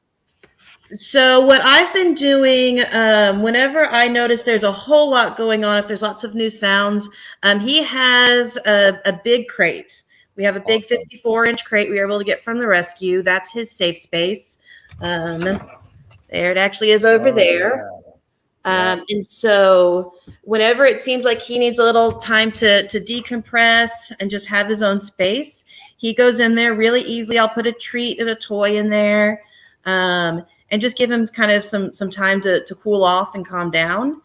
C: So what I've been doing, whenever I notice there's a whole lot going on, if there's lots of new sounds, he has a big crate. We have a big 54-inch crate we were able to get from the rescue. That's his safe space. There it actually is over there. And so whenever it seems like he needs a little time to decompress and just have his own space, he goes in there really easily. I'll put a treat and a toy in there and just give him kind of some time to cool off and calm down.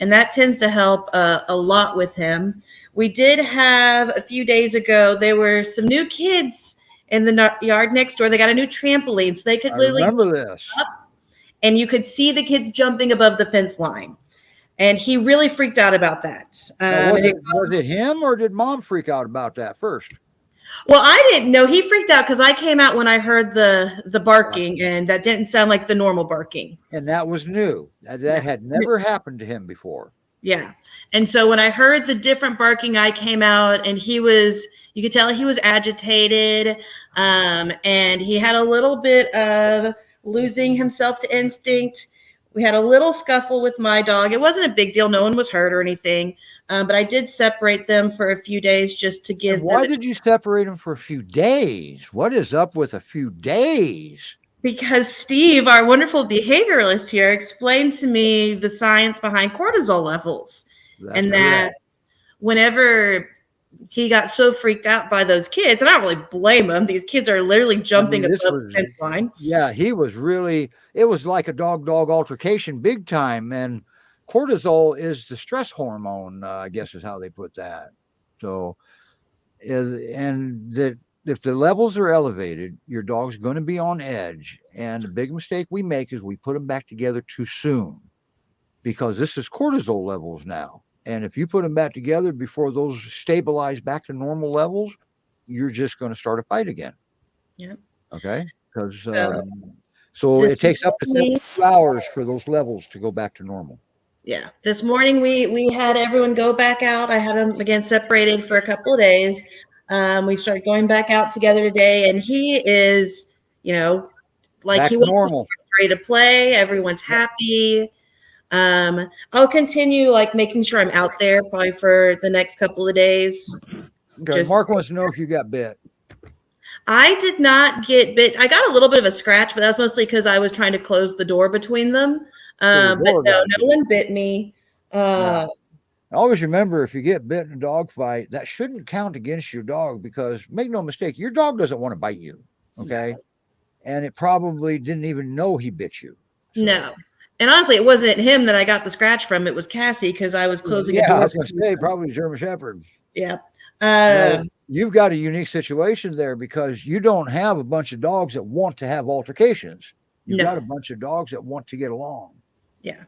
C: And that tends to help a lot with him. We did have a few days ago, there were some new kids in the yard next door. They got a new trampoline, so they could literally
B: remember this.
C: Up, and you could see the kids jumping above the fence line. And he really freaked out about that.
B: Was it him or did Mom freak out about that first?
C: Well, I didn't know. He freaked out because I came out when I heard the barking, and that didn't sound like the normal barking.
B: And that was new. That had never happened to him before.
C: Yeah. And so when I heard the different barking, I came out, and you could tell he was agitated, and he had a little bit of losing himself to instinct. We had a little scuffle with my dog. It wasn't a big deal. No one was hurt or anything. But I did separate them for a few days just to give them.
B: Why did you separate them for a few days? What is up with a few days?
C: Because Steve, our wonderful behavioralist here, explained to me the science behind cortisol levels. That's that whenever he got so freaked out by those kids, and I don't really blame him. These kids are literally jumping above the fence line.
B: Yeah, he was really, it was like a dog-dog altercation big time. And cortisol is the stress hormone, I guess is how they put that. So, and that if the levels are elevated, your dog's going to be on edge. And the big mistake we make is we put them back together too soon because this is cortisol levels now. And if you put them back together before those stabilize back to normal levels, you're just going to start a fight again.
C: Yeah.
B: Okay. Because So
C: This
B: it takes up to
C: morning-
B: 2 hours for those levels to go back to normal.
C: Yeah. This morning we had everyone go back out. I had them again separated for a couple of days. We started going back out together today, and he is, like
B: Back
C: he
B: to
C: was
B: normal.
C: ready to play. Everyone's happy. I'll continue like making sure I'm out there probably for the next couple of days.
B: Okay. Mark wants to know if you got bit.
C: I did not get bit. I got a little bit of a scratch, but that's mostly because I was trying to close the door between them.
B: the
C: But
B: door
C: no,
B: got
C: no
B: you.
C: one bit me.
B: Yeah. Always remember, if you get bit in a dog fight, that shouldn't count against your dog, because make no mistake, your dog doesn't want to bite you. Okay. And it probably didn't even know he bit you. So,
C: No. And honestly, it wasn't him that I got the scratch from. It was Cassie because I was closing a
B: yeah,
C: door.
B: I was going to say probably German Shepherd.
C: Yeah.
B: No, you've got a unique situation there, because you don't have a bunch of dogs that want to have altercations. You've
C: No.
B: got a bunch of dogs that want to get along.
C: Yeah.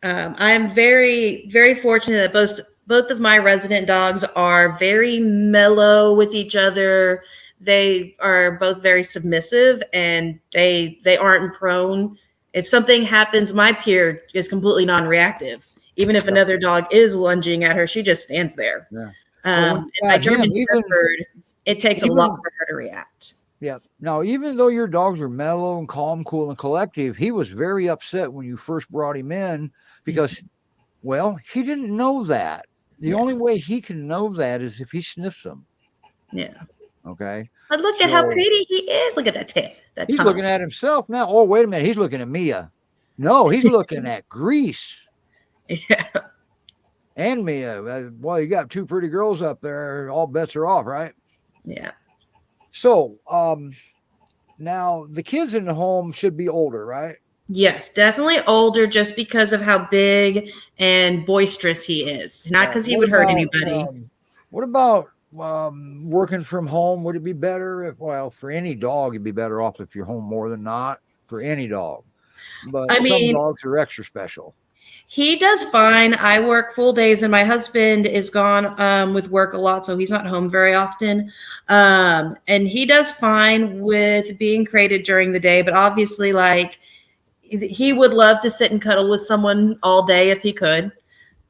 C: I'm very, very fortunate that both of my resident dogs are very mellow with each other. They are both very submissive, and they aren't prone. If something happens, my peer is completely non-reactive. Even if another dog is lunging at her, she just stands there.
B: Yeah.
C: And my German Shepherd, it takes a lot for her to react.
B: Yeah. Now, even though your dogs are mellow and calm, cool, and collective, he was very upset when you first brought him in, because, well, he didn't know that. The only way he can know that is if he sniffs them.
C: Yeah.
B: Okay.
C: But look at how pretty he is. Look at that tail.
B: He's looking at himself now. Oh, wait a minute. He's looking at Mia. No, he's looking at Grease.
C: Yeah.
B: And Mia. Well, you got 2 pretty girls up there. All bets are off, right?
C: Yeah.
B: So, now the kids in the home should be older, right?
C: Yes, definitely older, just because of how big and boisterous he is. Not because he would hurt anybody.
B: What about working from home? Would it be better if, well, for any dog, it'd be better off if you're home more than not, for any dog. But some dogs are extra special.
C: He does fine. I work full days, and my husband is gone with work a lot, so he's not home very often. And he does fine with being crated during the day, but obviously, like, he would love to sit and cuddle with someone all day if he could.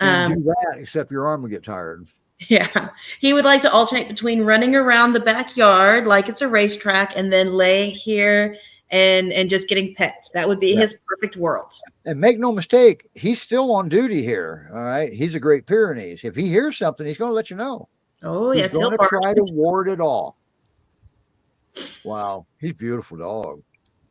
B: And do that, except your arm would get tired.
C: Yeah. He would like to alternate between running around the backyard like it's a racetrack, and then laying here and just getting pets. That would be his perfect world.
B: And make no mistake, he's still on duty here. All right. He's a Great Pyrenees. If he hears something, he's going to let you know.
C: Oh,
B: he's
C: yes.
B: going to try to ward it off. Wow. He's a beautiful dog.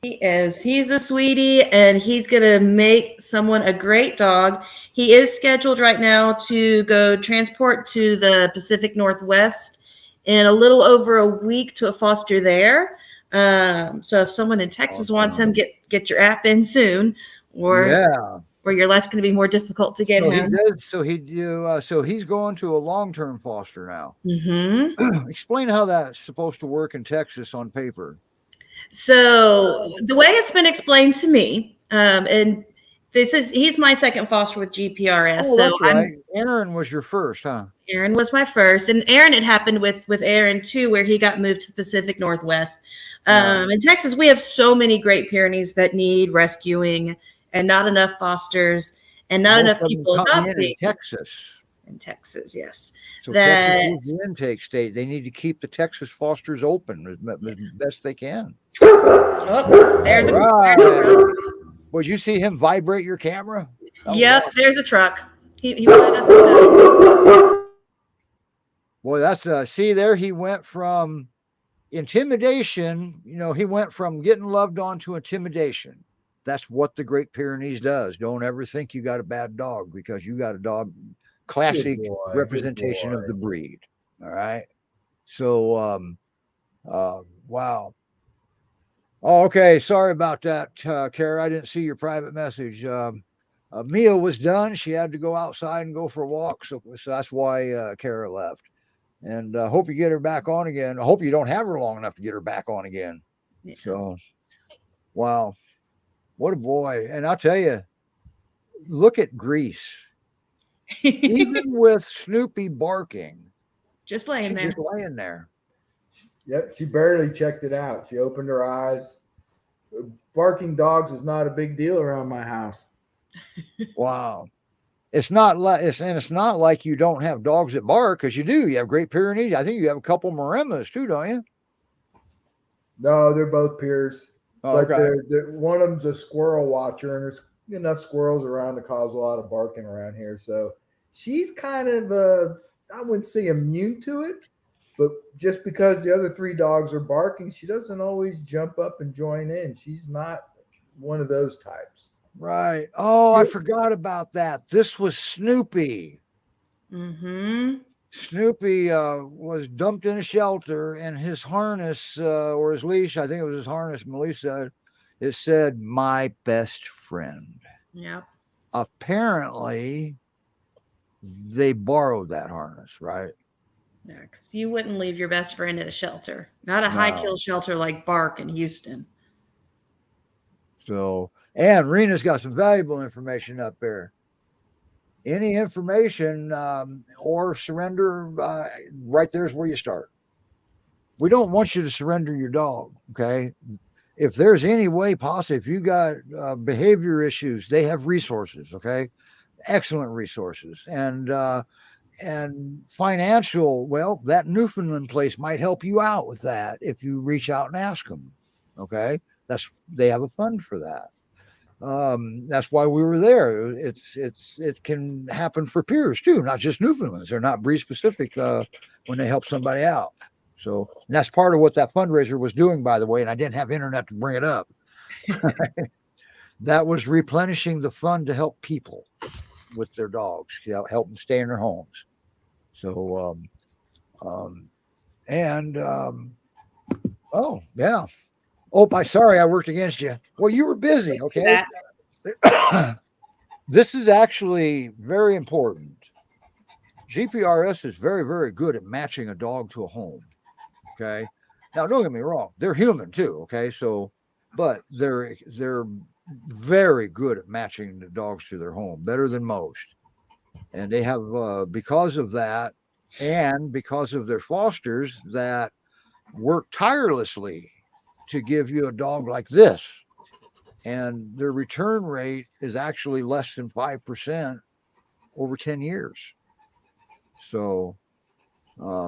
C: He is. He's a sweetie, and he's going to make someone a great dog. He is scheduled right now to go transport to the Pacific Northwest in a little over a week to a foster there. So if someone in Texas wants him, get your app in soon, or your life's going to be more difficult to get him.
B: So he's going to a long-term foster now.
C: Mm-hmm.
B: Explain how that's supposed to work in Texas on paper.
C: So the way it's been explained to me, and he's my second foster with GPRS.
B: Oh,
C: so
B: that's right. Aaron was your first, huh?
C: Aaron was my first, and Aaron, it happened with Aaron too, where he got moved to the Pacific Northwest. In Texas, we have so many Great Pyrenees that need rescuing, and not enough fosters, and not enough people adopting. In Texas, yes.
B: So Texas is the intake state. They need to keep the Texas fosters open as best they can.
C: Oh, there's a truck.
B: Would you see him vibrate your camera?
C: Yep, awesome. There's a truck. He wanted us to know.
B: Boy, that's see there. He went from intimidation. He went from getting loved on to intimidation. That's what the Great Pyrenees does. Don't ever think you got a bad dog, because you got a dog. Classic representation of the breed. All right. So, wow. Oh, okay. Sorry about that, Kara. I didn't see your private message. Mia was done. She had to go outside and go for a walk. So that's why Kara left. And hope you get her back on again. I hope you don't have her long enough to get her back on again. Yeah. So, wow. What a boy. And I'll tell you, look at Grease. Even with Snoopy barking,
C: just laying there.
B: Yep,
G: she barely checked it out. She opened her eyes, barking dogs is not a big deal around my house.
B: Wow. It's not like it's not like you don't have dogs that bark, because you do. You have Great Pyrenees. I think you have a couple Marimas too, don't you?
G: No, they're both peers,
B: Oh,
G: but
B: okay.
G: they're one of them's a squirrel watcher, and there's enough squirrels around to cause a lot of barking around here. So she's kind of I wouldn't say immune to it, but just because the other three dogs are barking, she doesn't always jump up and join in. She's not one of those types.
B: Right. Oh, I
G: She-
B: forgot about that. This was Snoopy.
C: Mm-hmm.
B: Snoopy was dumped in a shelter, and his harness or his leash, I think it was his harness, Melissa, it said, "My best friend."
C: Yep.
B: Apparently, they borrowed that harness, right?
C: Yeah, 'cause you wouldn't leave your best friend at a shelter, not a high kill
B: No.
C: shelter like Bark in Houston.
B: So, and Rena's got some valuable information up there. Any information or surrender, right there's where you start. We don't want you to surrender your dog, okay? If there's any way possible, if you got behavior issues, they have resources, okay? Excellent resources. And financial, well, that Newfoundland place might help you out with that if you reach out and ask them, okay? They have a fund for that. That's why we were there. It can happen for peers too, not just Newfoundlands. They're not breed specific when they help somebody out. So and that's part of what that fundraiser was doing, by the way. And I didn't have internet to bring it up. That was replenishing the fund to help people with their dogs, help them stay in their homes. So oh yeah. Oh, sorry, I worked against you. Well, you were busy, okay? This is actually very important. GPRS is very, very good at matching a dog to a home. Okay. Now, don't get me wrong; they're human too. Okay, so, but they're very good at matching the dogs to their home, better than most. And they have because of that, and because of their fosters that work tirelessly to give you a dog like this. And their return rate is actually less than 5% over 10 years. So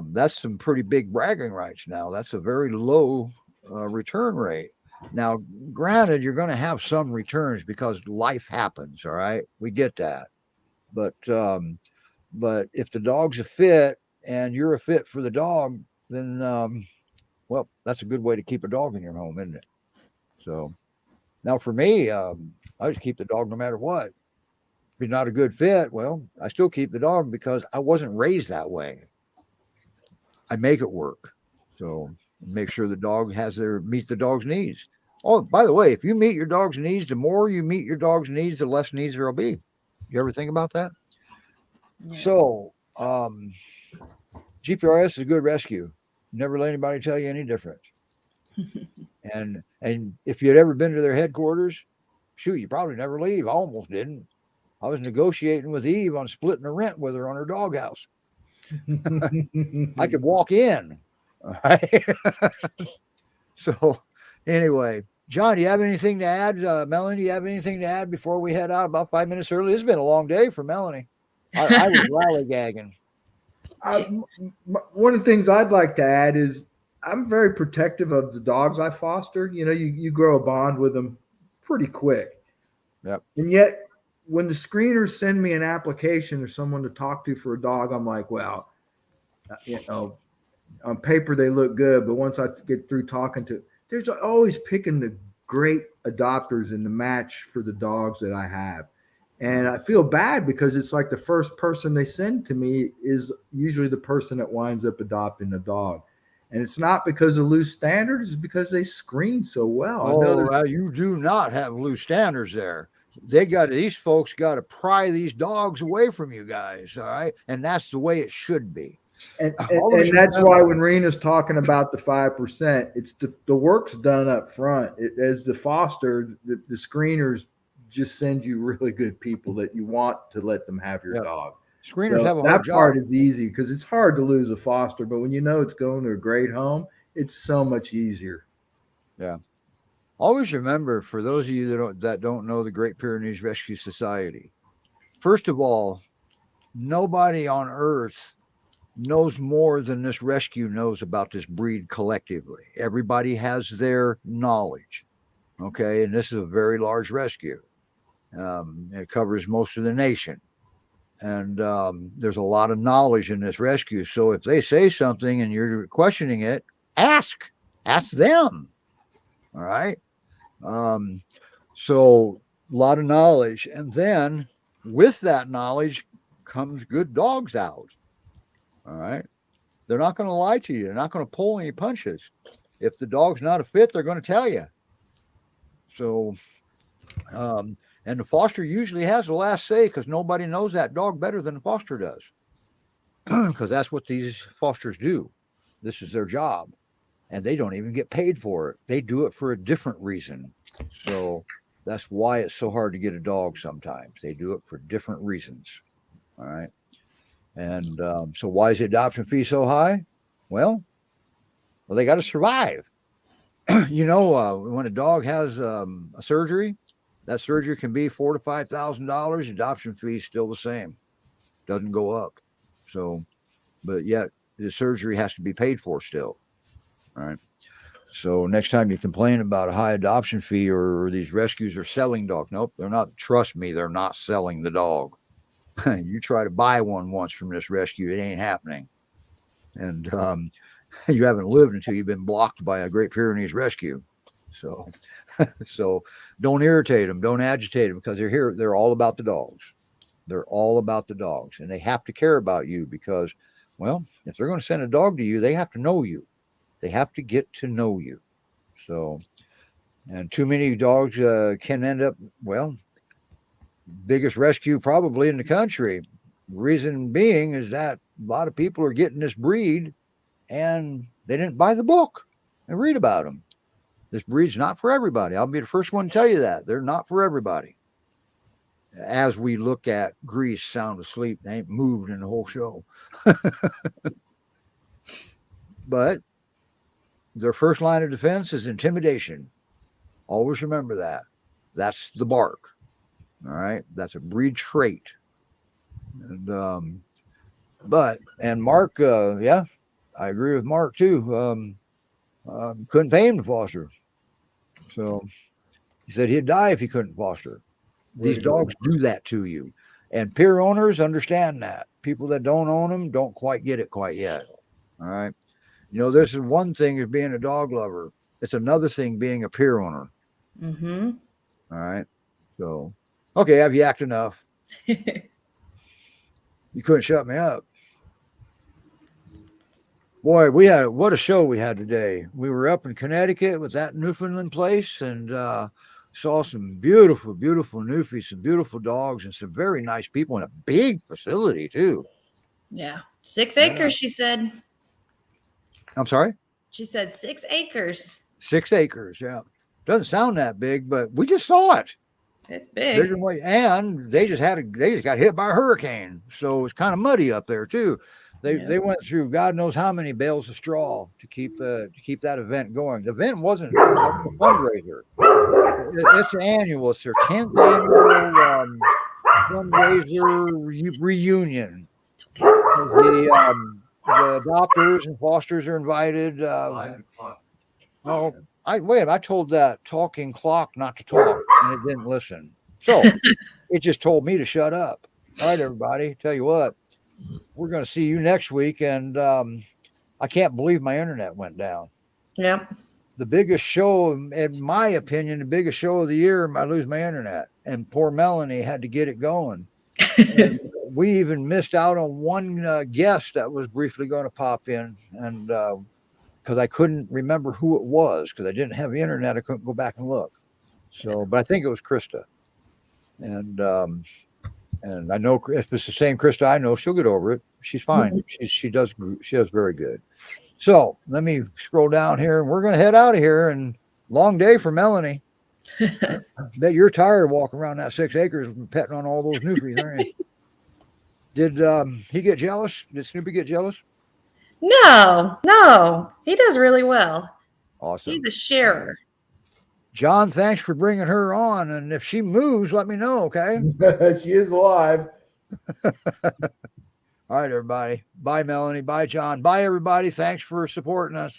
B: that's some pretty big bragging rights now. That's a very low return rate. Now, granted, you're going to have some returns because life happens. All right. We get that. But if the dog's a fit and you're a fit for the dog, then, well, that's a good way to keep a dog in your home, isn't it? So now for me, I just keep the dog no matter what. If he's not a good fit, well, I still keep the dog because I wasn't raised that way. I make it work. So make sure the dog meets the dog's needs. Oh, by the way, if you meet your dog's needs, the more you meet your dog's needs, the less needs there'll be. You ever think about that? Yeah. So GPRS is a good rescue. Never let anybody tell you any different. And if you'd ever been to their headquarters, shoot, you probably never leave. I almost didn't. I was negotiating with Eve on splitting the rent with her on her doghouse. I could walk in. All right. So anyway, John, do you have anything to add? Melanie, do you have anything to add before we head out about 5 minutes early? It's been a long day for Melanie. I was lollygagging.
G: One of the things I'd like to add is I'm very protective of the dogs I foster. You know, you grow a bond with them pretty quick.
B: Yep.
G: And yet, when the screeners send me an application or someone to talk to for a dog, I'm like, well, you know, on paper they look good, but once I get through talking to, there's always picking the great adopters in the match for the dogs that I have. And I feel bad because it's like the first person they send to me is usually the person that winds up adopting the dog. And it's not because of loose standards, it's because they screen so well.
B: Oh, you do not have loose standards there. These folks got to pry these dogs away from you guys, all right? And that's the way it should be.
G: And that's why when Rena's talking about the 5%, it's the work's done up front. As the foster, the screeners just send you really good people that you want to let them have your dog.
B: Screeners have a hard
G: that
B: job.
G: part is easy because it's hard to lose a foster, but when you know it's going to a great home, it's so much easier.
B: Yeah. always remember, for those of you that don't know the Great Pyrenees Rescue Society, first of all, nobody on earth knows more than this rescue knows about this breed collectively. Everybody has their knowledge. Okay. And this is a very large rescue. It covers most of the nation. And there's a lot of knowledge in this rescue. So if they say something and you're questioning it, ask them. All right. So a lot of knowledge. And then with that knowledge comes good dogs out. All right. They're not going to lie to you. They're not going to pull any punches. If the dog's not a fit, they're going to tell you. So, and the foster usually has the last say because nobody knows that dog better than the foster does. Because that's what these fosters do. This is their job. And they don't even get paid for it. They do it for a different reason. So that's why it's so hard to get a dog sometimes. They do it for different reasons. All right. And so why is the adoption fee so high? Well, they got to survive. When a dog has a surgery, that surgery can be $4,000 to $5,000. Adoption fee is still the same. Doesn't go up. So, but yet the surgery has to be paid for still. All right. So next time you complain about a high adoption fee or these rescues are selling dogs, nope, they're not. Trust me, they're not selling the dog. You try to buy one once from this rescue, it ain't happening. And you haven't lived until you've been blocked by a Great Pyrenees rescue. So, so don't irritate them, don't agitate them, because they're here. They're all about the dogs. They're all about the dogs, and they have to care about you because, well, if they're going to send a dog to you, they have to know you. They have to get to know you. So, and too many dogs can end up, well, biggest rescue probably in the country. Reason being is that a lot of people are getting this breed and they didn't buy the book and read about them. This breed's not for everybody. I'll be the first one to tell you that. They're not for everybody. As we look at Grease, Sound Asleep, they ain't moved in the whole show. But their first line of defense is intimidation. Always remember that. That's the bark. All right. That's a breed trait. And, and Mark, yeah, I agree with Mark too. Couldn't pay him to foster. So he said he'd die if he couldn't foster. These dogs do that to you. And peer owners understand that. People that don't own them don't quite get it quite yet. All right. This is one thing is being a dog lover. It's another thing being a peer owner.
C: Mm-hmm.
B: All right. So, okay, I've yacked enough. You couldn't shut me up. Boy, what a show we had today. We were up in Connecticut with That Newfoundland Place and saw some beautiful, beautiful Newfies, some beautiful dogs, and some very nice people in a big facility too.
C: Yeah. 6 acres, she said.
B: I'm sorry?
C: She said 6 acres.
B: 6 acres, yeah. Doesn't sound that big, but we just saw it.
C: It's big.
B: And they just got hit by a hurricane. So it's kind of muddy up there too. They went through God knows how many bales of straw to keep that event going. The event wasn't a fundraiser. It's annual. It's their 10th annual fundraiser reunion. The adopters and fosters are invited. I told that talking clock not to talk, and it didn't listen. So it just told me to shut up. All right, everybody. Tell you what, we're going to see you next week, and I can't believe my internet went down.
C: Yeah.
B: The biggest show, in my opinion, the biggest show of the year, I lose my internet, and poor Melanie had to get it going. We even missed out on one guest that was briefly going to pop in, and because I couldn't remember who it was because I didn't have the internet, I couldn't go back and look. So, but I think it was Krista, and I know if it's the same Krista I know, she'll get over it. She's fine. She does very good. So let me scroll down here, and we're going to head out of here. And long day for Melanie. I bet you're tired walking around that 6 acres and petting on all those Newfies, aren't you? Did he get jealous? Did Snoopy get jealous?
C: No, he does really well.
B: Awesome.
C: He's a sharer.
B: John, thanks for bringing her on. And if she moves, let me know, okay?
G: She is alive.
B: All right, everybody. Bye, Melanie. Bye, John. Bye, everybody. Thanks for supporting us.